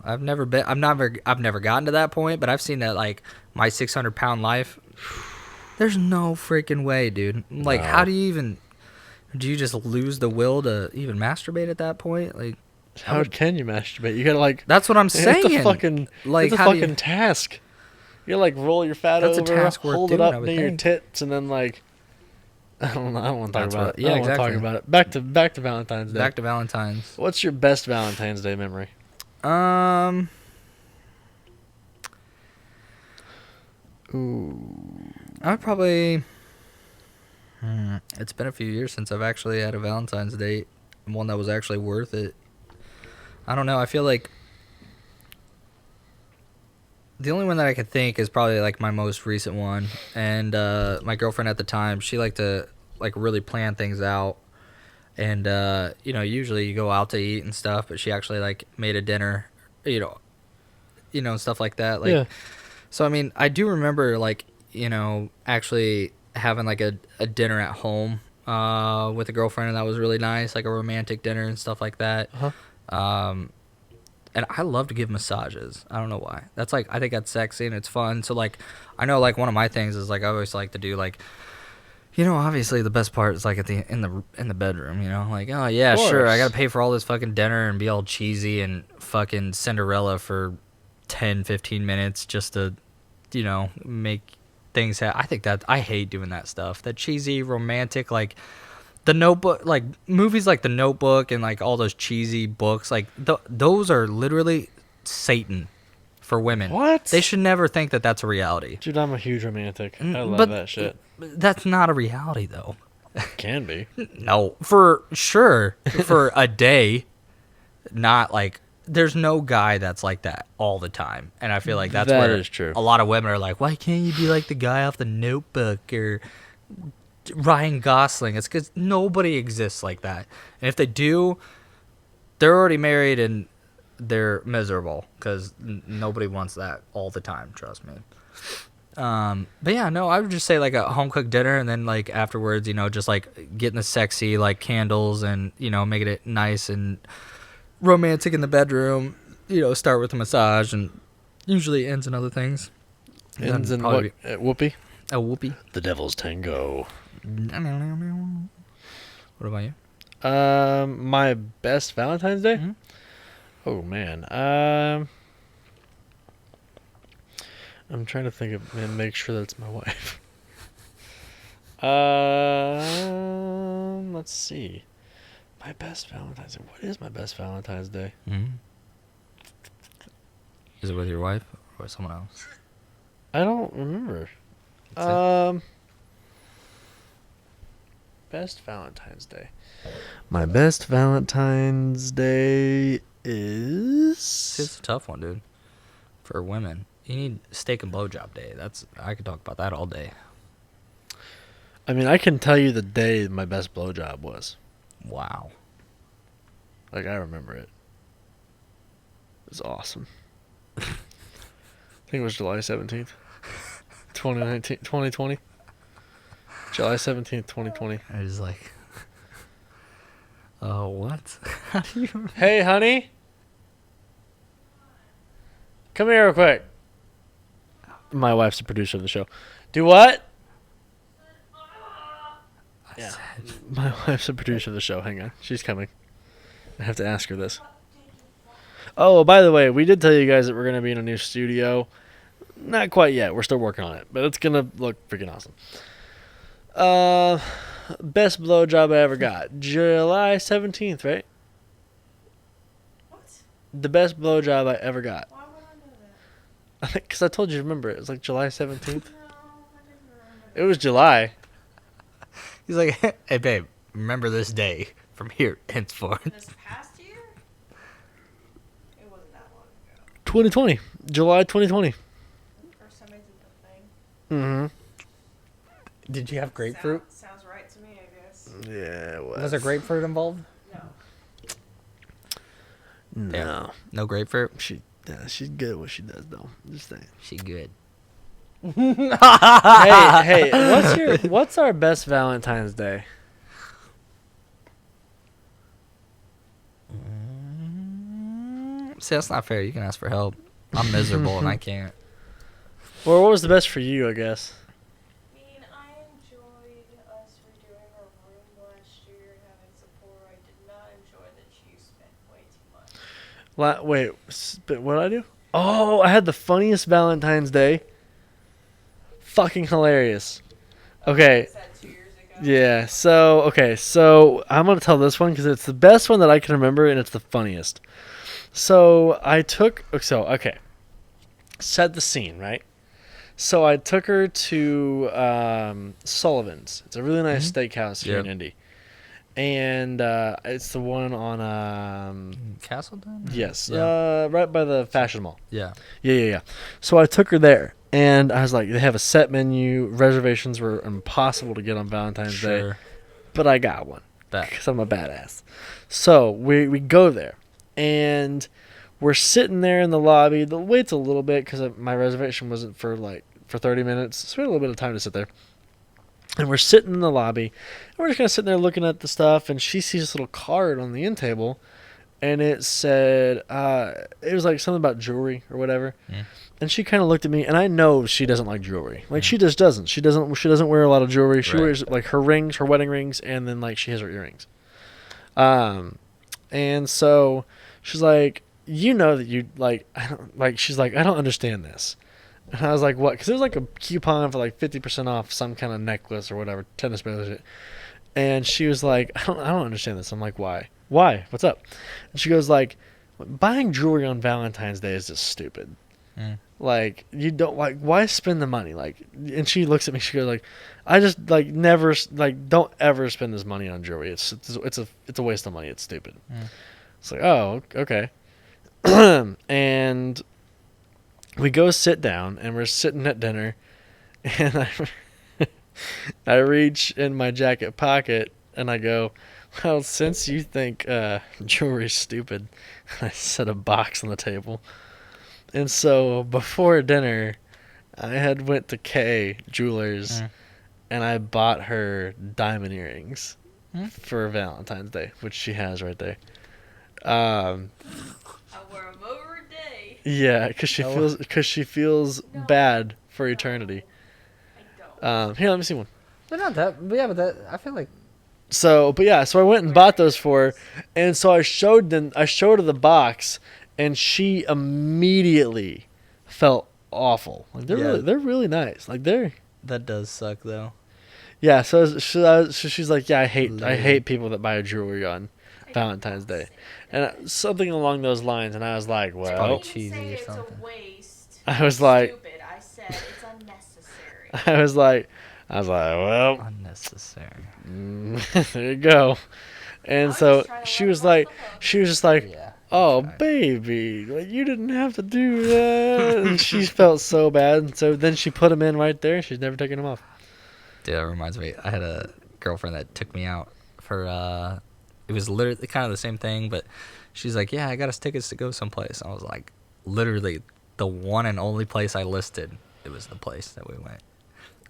Speaker 2: I've never gotten to that point, but I've seen that like my 600-pound life. There's no freaking way, dude. Like,
Speaker 1: No.
Speaker 2: how do you just lose the will to even masturbate at that point? Like,
Speaker 1: How can you masturbate? You gotta like.
Speaker 2: that's what I'm saying.
Speaker 1: It's a fucking
Speaker 2: like,
Speaker 1: it's a
Speaker 2: how do
Speaker 1: fucking task. You gotta like roll your fat
Speaker 2: That's a
Speaker 1: over,
Speaker 2: task worth
Speaker 1: hold it
Speaker 2: doing, I
Speaker 1: up
Speaker 2: would
Speaker 1: near your
Speaker 2: think.
Speaker 1: tits, and then like. I don't know. I don't want to talk
Speaker 2: That's
Speaker 1: about
Speaker 2: what-
Speaker 1: it.
Speaker 2: yeah,
Speaker 1: I don't want to
Speaker 2: exactly.
Speaker 1: talk about it. Back to Valentine's Day.
Speaker 2: Back to Valentine's.
Speaker 1: What's your best Valentine's Day memory? Ooh.
Speaker 2: I probably. It's been a few years since I've actually had a Valentine's date, one that was actually worth it. I don't know. I feel like the only one that I could think is probably like my most recent one, and my girlfriend at the time, she liked to like really plan things out, and usually you go out to eat and stuff, but she actually like made a dinner, and stuff like that. Like,
Speaker 1: Yeah.
Speaker 2: So I mean, I do remember like actually having like a dinner at home with a girlfriend, and that was really nice, like a romantic dinner and stuff like that.
Speaker 1: Uh-huh.
Speaker 2: And I love to give massages. I don't know why. That's like, I think that's sexy and it's fun. So like, I know like one of my things is like I always like to do like, obviously the best part is like in the bedroom. Like, oh yeah, sure, I gotta pay for all this fucking dinner and be all cheesy and fucking Cinderella for 10-15 minutes just to make things happen. I think that I hate doing that stuff. That cheesy romantic, like The Notebook, like movies like The Notebook and like all those cheesy books, like those are literally Satan for women.
Speaker 1: What?
Speaker 2: They should never think that that's a reality.
Speaker 1: Dude, I'm a huge romantic. I love
Speaker 2: But
Speaker 1: that shit.
Speaker 2: That's not a reality though.
Speaker 1: Can be.
Speaker 2: No, for sure, for a day, not like. There's no guy that's like that all the time, and I feel like that's
Speaker 1: That
Speaker 2: where
Speaker 1: is true.
Speaker 2: a lot of women are like, why can't you be like the guy off The Notebook or Ryan Gosling? It's because nobody exists like that, and if they do, they're already married and they're miserable because nobody wants that all the time. Trust me. But yeah, no, I would just say like a home cooked dinner, and then like afterwards, just like getting the sexy like candles and making it nice and romantic in the bedroom. Start with a massage and usually ends in other things.
Speaker 1: Ends in what? Whoopee?
Speaker 2: A whoopee.
Speaker 1: The Devil's Tango.
Speaker 2: What about you?
Speaker 1: My best Valentine's Day?
Speaker 2: Mm-hmm.
Speaker 1: Oh man. I'm trying to think of and make sure that's my wife. Let's see. My best Valentine's Day. What is my best Valentine's Day?
Speaker 2: Mm-hmm. Is it with your wife or with someone else?
Speaker 1: I don't remember. Best Valentine's Day. My best Valentine's Day is.
Speaker 2: It's a tough one, dude. For women, you need steak and blowjob day. I could talk about that all day.
Speaker 1: I mean, I can tell you the day my best blowjob was.
Speaker 2: Wow.
Speaker 1: Like, I remember it. It was awesome. I think it was July 17th, 2020. July 17th, 2020.
Speaker 2: I was like, oh, what? How do you?
Speaker 1: Hey, honey. Come here real quick. My wife's the producer of the show. Do what? Yeah. My wife's the producer of the show. Hang on. She's coming. I have to ask her this. Oh, by the way, we did tell you guys that we're going to be in a new studio. Not quite yet. We're still working on it. But it's going to look freaking awesome. Best blowjob I ever got. July 17th, right?
Speaker 4: What?
Speaker 1: The best blowjob I ever got.
Speaker 4: Why would I know that?
Speaker 1: Because I told you to remember it. It was like July 17th.
Speaker 4: No, I didn't remember
Speaker 1: It was July.
Speaker 2: He's like, hey, babe, remember this day from here henceforth.
Speaker 4: that. This past year? It wasn't that long ago.
Speaker 1: 2020. July 2020.
Speaker 4: First time I did the thing.
Speaker 1: Mm-hmm.
Speaker 2: Did you have grapefruit?
Speaker 4: Sounds right to me, I guess.
Speaker 1: Yeah, it was.
Speaker 2: Was there grapefruit involved?
Speaker 4: No.
Speaker 1: No.
Speaker 2: No grapefruit?
Speaker 1: She's good at what she does, though. Just saying.
Speaker 2: She good.
Speaker 1: Hey, what's our best Valentine's Day?
Speaker 2: See, that's not fair. You can ask for help. I'm miserable and I can't.
Speaker 1: Or what was the best for you, I guess?
Speaker 4: I mean, I enjoyed us redoing our room last year and having support. I did not enjoy that you spent way too much.
Speaker 1: Wait, what did I do? Oh, I had the funniest Valentine's Day. Fucking hilarious. Okay.
Speaker 4: Was that 2 years ago?
Speaker 1: Yeah. So I'm gonna tell this one because it's the best one that I can remember and it's the funniest. So okay. Set the scene, right? So I took her to Sullivan's. It's a really nice steakhouse here in
Speaker 2: Yep.
Speaker 1: Indy, and it's the one on
Speaker 2: Castleton?
Speaker 1: yes,
Speaker 2: Yeah.
Speaker 1: right by the Fashion Mall.
Speaker 2: Yeah.
Speaker 1: Yeah. So I took her there, and I was like, they have a set menu. Reservations were impossible to get on Valentine's Day,
Speaker 2: Sure.
Speaker 1: but I got one
Speaker 2: Bet.
Speaker 1: because I'm a badass. So we go there, and we're sitting there in the lobby. The wait's a little bit because my reservation wasn't for 30 minutes, so we had a little bit of time to sit there. And we're sitting in the lobby, and we're just kind of sitting there looking at the stuff, and she sees this little card on the end table, and it said, it was like something about jewelry or whatever.
Speaker 2: Mm.
Speaker 1: And she kind of looked at me, and I know she doesn't like jewelry. Like, she just doesn't. She doesn't wear a lot of jewelry. She
Speaker 2: Right.
Speaker 1: wears, like, her rings, her wedding rings, and then, like, she has her earrings. And so she's like, you know that you, like, she's like, I don't understand this. And I was like, what? Because there was, like, a coupon for, like, 50% off some kind of necklace or whatever, tennis bracelet. And she was like, I don't understand this. I'm like, why? Why? What's up? And she goes, like, buying jewelry on Valentine's Day is just stupid.
Speaker 2: Mm.
Speaker 1: Like, you don't, like, why spend the money? Like, and she looks at me, she goes, like, I just, like, never, like, don't ever spend this money on jewelry. It's a waste of money. It's stupid.
Speaker 2: Mm.
Speaker 1: It's like, oh, okay. And we go sit down, and we're sitting at dinner, and I reach in my jacket pocket, and I go, well, since you think jewelry's stupid, I set a box on the table. And so before dinner, I had went to K Jewelers, and I bought her diamond earrings for Valentine's Day, which she has right there.
Speaker 4: I wear them over a day.
Speaker 1: Yeah, because she feels bad for eternity.
Speaker 4: I don't.
Speaker 1: Here, let me see one.
Speaker 2: They're not that. But yeah, but that I feel like.
Speaker 1: So I went and bought those for her, and so I showed her the box, and she immediately felt awful. Like they're really nice. Like
Speaker 2: That does suck though.
Speaker 1: yeah. So she's like, yeah, I hate people that buy jewelry on Valentine's Day, and something along those lines. And I was like,
Speaker 4: I
Speaker 2: probably
Speaker 1: well,
Speaker 4: didn't
Speaker 2: cheesy
Speaker 4: say
Speaker 2: or
Speaker 4: it's
Speaker 2: something.
Speaker 4: a waste.
Speaker 1: I was like,
Speaker 4: Stupid. I said it's unnecessary.
Speaker 1: I was like, well,
Speaker 2: Unnecessary.
Speaker 1: there you go. And
Speaker 4: was
Speaker 1: so
Speaker 4: just trying to
Speaker 1: she
Speaker 4: let
Speaker 1: was
Speaker 4: him off
Speaker 1: like,
Speaker 4: the hook.
Speaker 1: she was just like,
Speaker 2: Yeah.
Speaker 1: oh,
Speaker 2: Right.
Speaker 1: baby, like, you didn't have to do that. And she felt so bad. And so then she put them in right there. She's never taken them off.
Speaker 2: Dude, that reminds me. I had a girlfriend that took me out for. It was literally kind of the same thing, but she's like, "Yeah, I got us tickets to go someplace." I was like, literally, the one and only place I listed. It was the place that we went.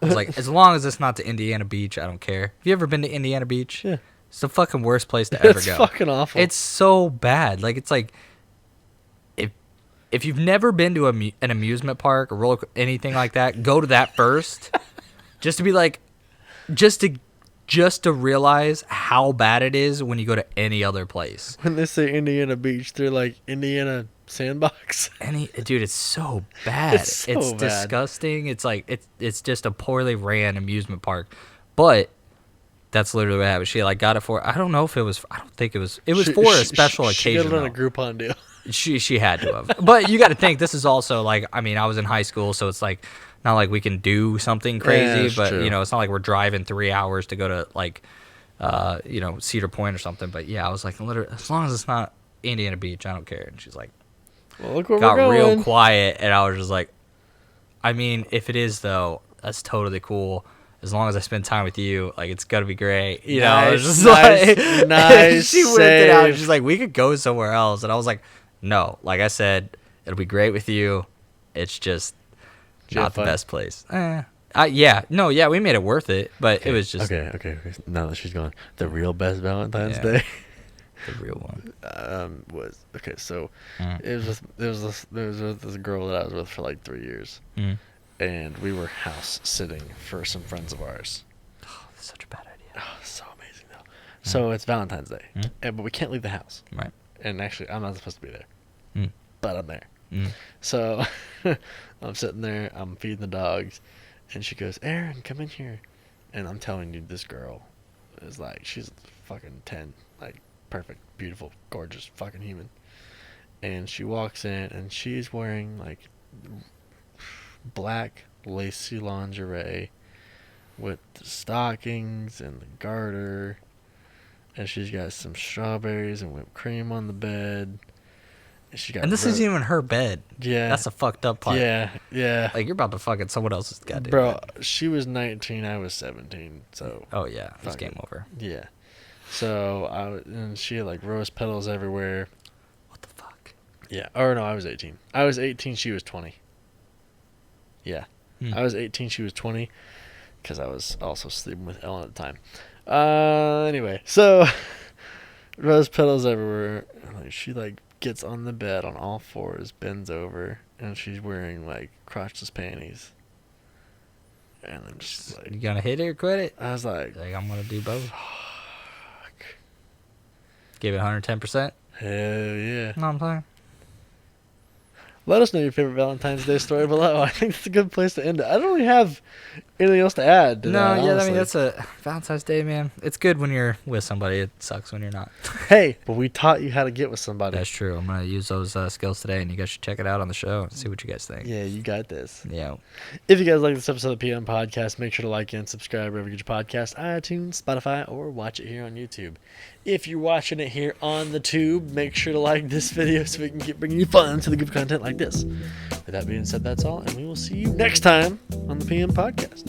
Speaker 2: I was like, as long as it's not to Indiana Beach, I don't care. Have you ever been to Indiana Beach?
Speaker 1: Yeah.
Speaker 2: It's the fucking worst place to ever
Speaker 1: It's
Speaker 2: go.
Speaker 1: fucking awful.
Speaker 2: It's so bad. Like, it's like, if you've never been to an amusement park or anything like that, go to that first, just to be like, just to realize how bad it is when you go to any other place.
Speaker 1: When they say Indiana Beach, they're like Indiana Sandbox.
Speaker 2: Dude, it's so bad.
Speaker 1: It's so bad.
Speaker 2: Disgusting. It's like it's just a poorly ran amusement park. But that's literally what happened. She like got it for, I don't know if it was, I don't think it was for a special occasion.
Speaker 1: She got it on a
Speaker 2: though.
Speaker 1: Groupon deal.
Speaker 2: She had to have. But you got to think, this is also like, I mean, I was in high school, so it's like not like we can do something crazy,
Speaker 1: that's
Speaker 2: but
Speaker 1: true.
Speaker 2: you know, it's not like we're driving 3 hours to go to like you know, Cedar Point or something. But yeah, I was like, literally, as long as it's not Indiana Beach, I don't care. And she's like,
Speaker 1: Well, look where
Speaker 2: got
Speaker 1: we're going.
Speaker 2: real quiet, and I was just like, I mean, if it is though, that's totally cool. As long as I spend time with you, like, it's gonna be great. You know, I was just like,
Speaker 1: nice
Speaker 2: she whipped it out.
Speaker 1: save.
Speaker 2: She's like, we could go somewhere else, and I was like, no. Like I said, it'll be great with you. It's just
Speaker 1: Did you have
Speaker 2: not the
Speaker 1: fun?
Speaker 2: best place. Yeah, we made it worth it, but it was just
Speaker 1: Okay. Now that she's gone, the real best Valentine's
Speaker 2: Yeah.
Speaker 1: Day
Speaker 2: the real one.
Speaker 1: was okay. So
Speaker 2: Mm.
Speaker 1: it was this girl that I was with for like 3 years,
Speaker 2: Mm.
Speaker 1: and we were house sitting for some friends of ours.
Speaker 2: That's such a bad idea.
Speaker 1: Oh, so amazing though. So it's Valentine's Day,
Speaker 2: Mm.
Speaker 1: but we can't leave the house.
Speaker 2: Right.
Speaker 1: And actually, I'm not supposed to be there,
Speaker 2: Mm.
Speaker 1: but I'm there.
Speaker 2: Mm.
Speaker 1: So I'm sitting there, I'm feeding the dogs, and she goes, "Aaron, come in here." And I'm telling you, this girl is like, she's fucking 10, like perfect, beautiful, gorgeous fucking human. And she walks in, and she's wearing like black lacy lingerie with the stockings and the garter, and she's got some strawberries and whipped cream on the bed. And she got
Speaker 2: And this isn't even her bed.
Speaker 1: yeah,
Speaker 2: That's the fucked up part.
Speaker 1: yeah.
Speaker 2: Like, you're about to fuck at someone else's goddamn
Speaker 1: Bro,
Speaker 2: bed.
Speaker 1: she was 19, I was 17, so
Speaker 2: Oh yeah, it's
Speaker 1: Fuck
Speaker 2: game
Speaker 1: it.
Speaker 2: over.
Speaker 1: yeah. So and she had like rose petals everywhere.
Speaker 2: What the fuck?
Speaker 1: Yeah. Or no, I was 18. I was 18, she was 20. Yeah.
Speaker 2: Hmm.
Speaker 1: I was 18, she was 20, because I was also sleeping with Ellen at the time. Anyway, so rose petals everywhere. And, like, she like gets on the bed on all fours, bends over, and she's wearing like crotchless panties. And I'm just
Speaker 2: You
Speaker 1: like,
Speaker 2: gonna hit it or quit it?
Speaker 1: I was like,
Speaker 2: Like, I'm gonna do both.
Speaker 1: fuck.
Speaker 2: Give it 110%.
Speaker 1: Hell yeah.
Speaker 2: You know what I'm saying?
Speaker 1: Let us know your favorite Valentine's Day story below. I think it's a good place to end it. I don't really have anything else to add to that,
Speaker 2: I mean,
Speaker 1: honestly.
Speaker 2: that's a Valentine's Day, man. It's good when you're with somebody. It sucks when you're not.
Speaker 1: Hey, but we taught you how to get with somebody.
Speaker 2: That's true. I'm gonna use those skills today, and you guys should check it out on the show and see what you guys think.
Speaker 1: Yeah, you got this.
Speaker 2: Yeah.
Speaker 1: If you guys like this episode of the PM Podcast, make sure to like and subscribe wherever you get your podcast, iTunes, Spotify, or watch it here on YouTube. If you're watching it here on the tube, make sure to like this video so we can keep bringing you fun to the good content like this. With that being said, that's all, and we will see you next time on the PM Podcast.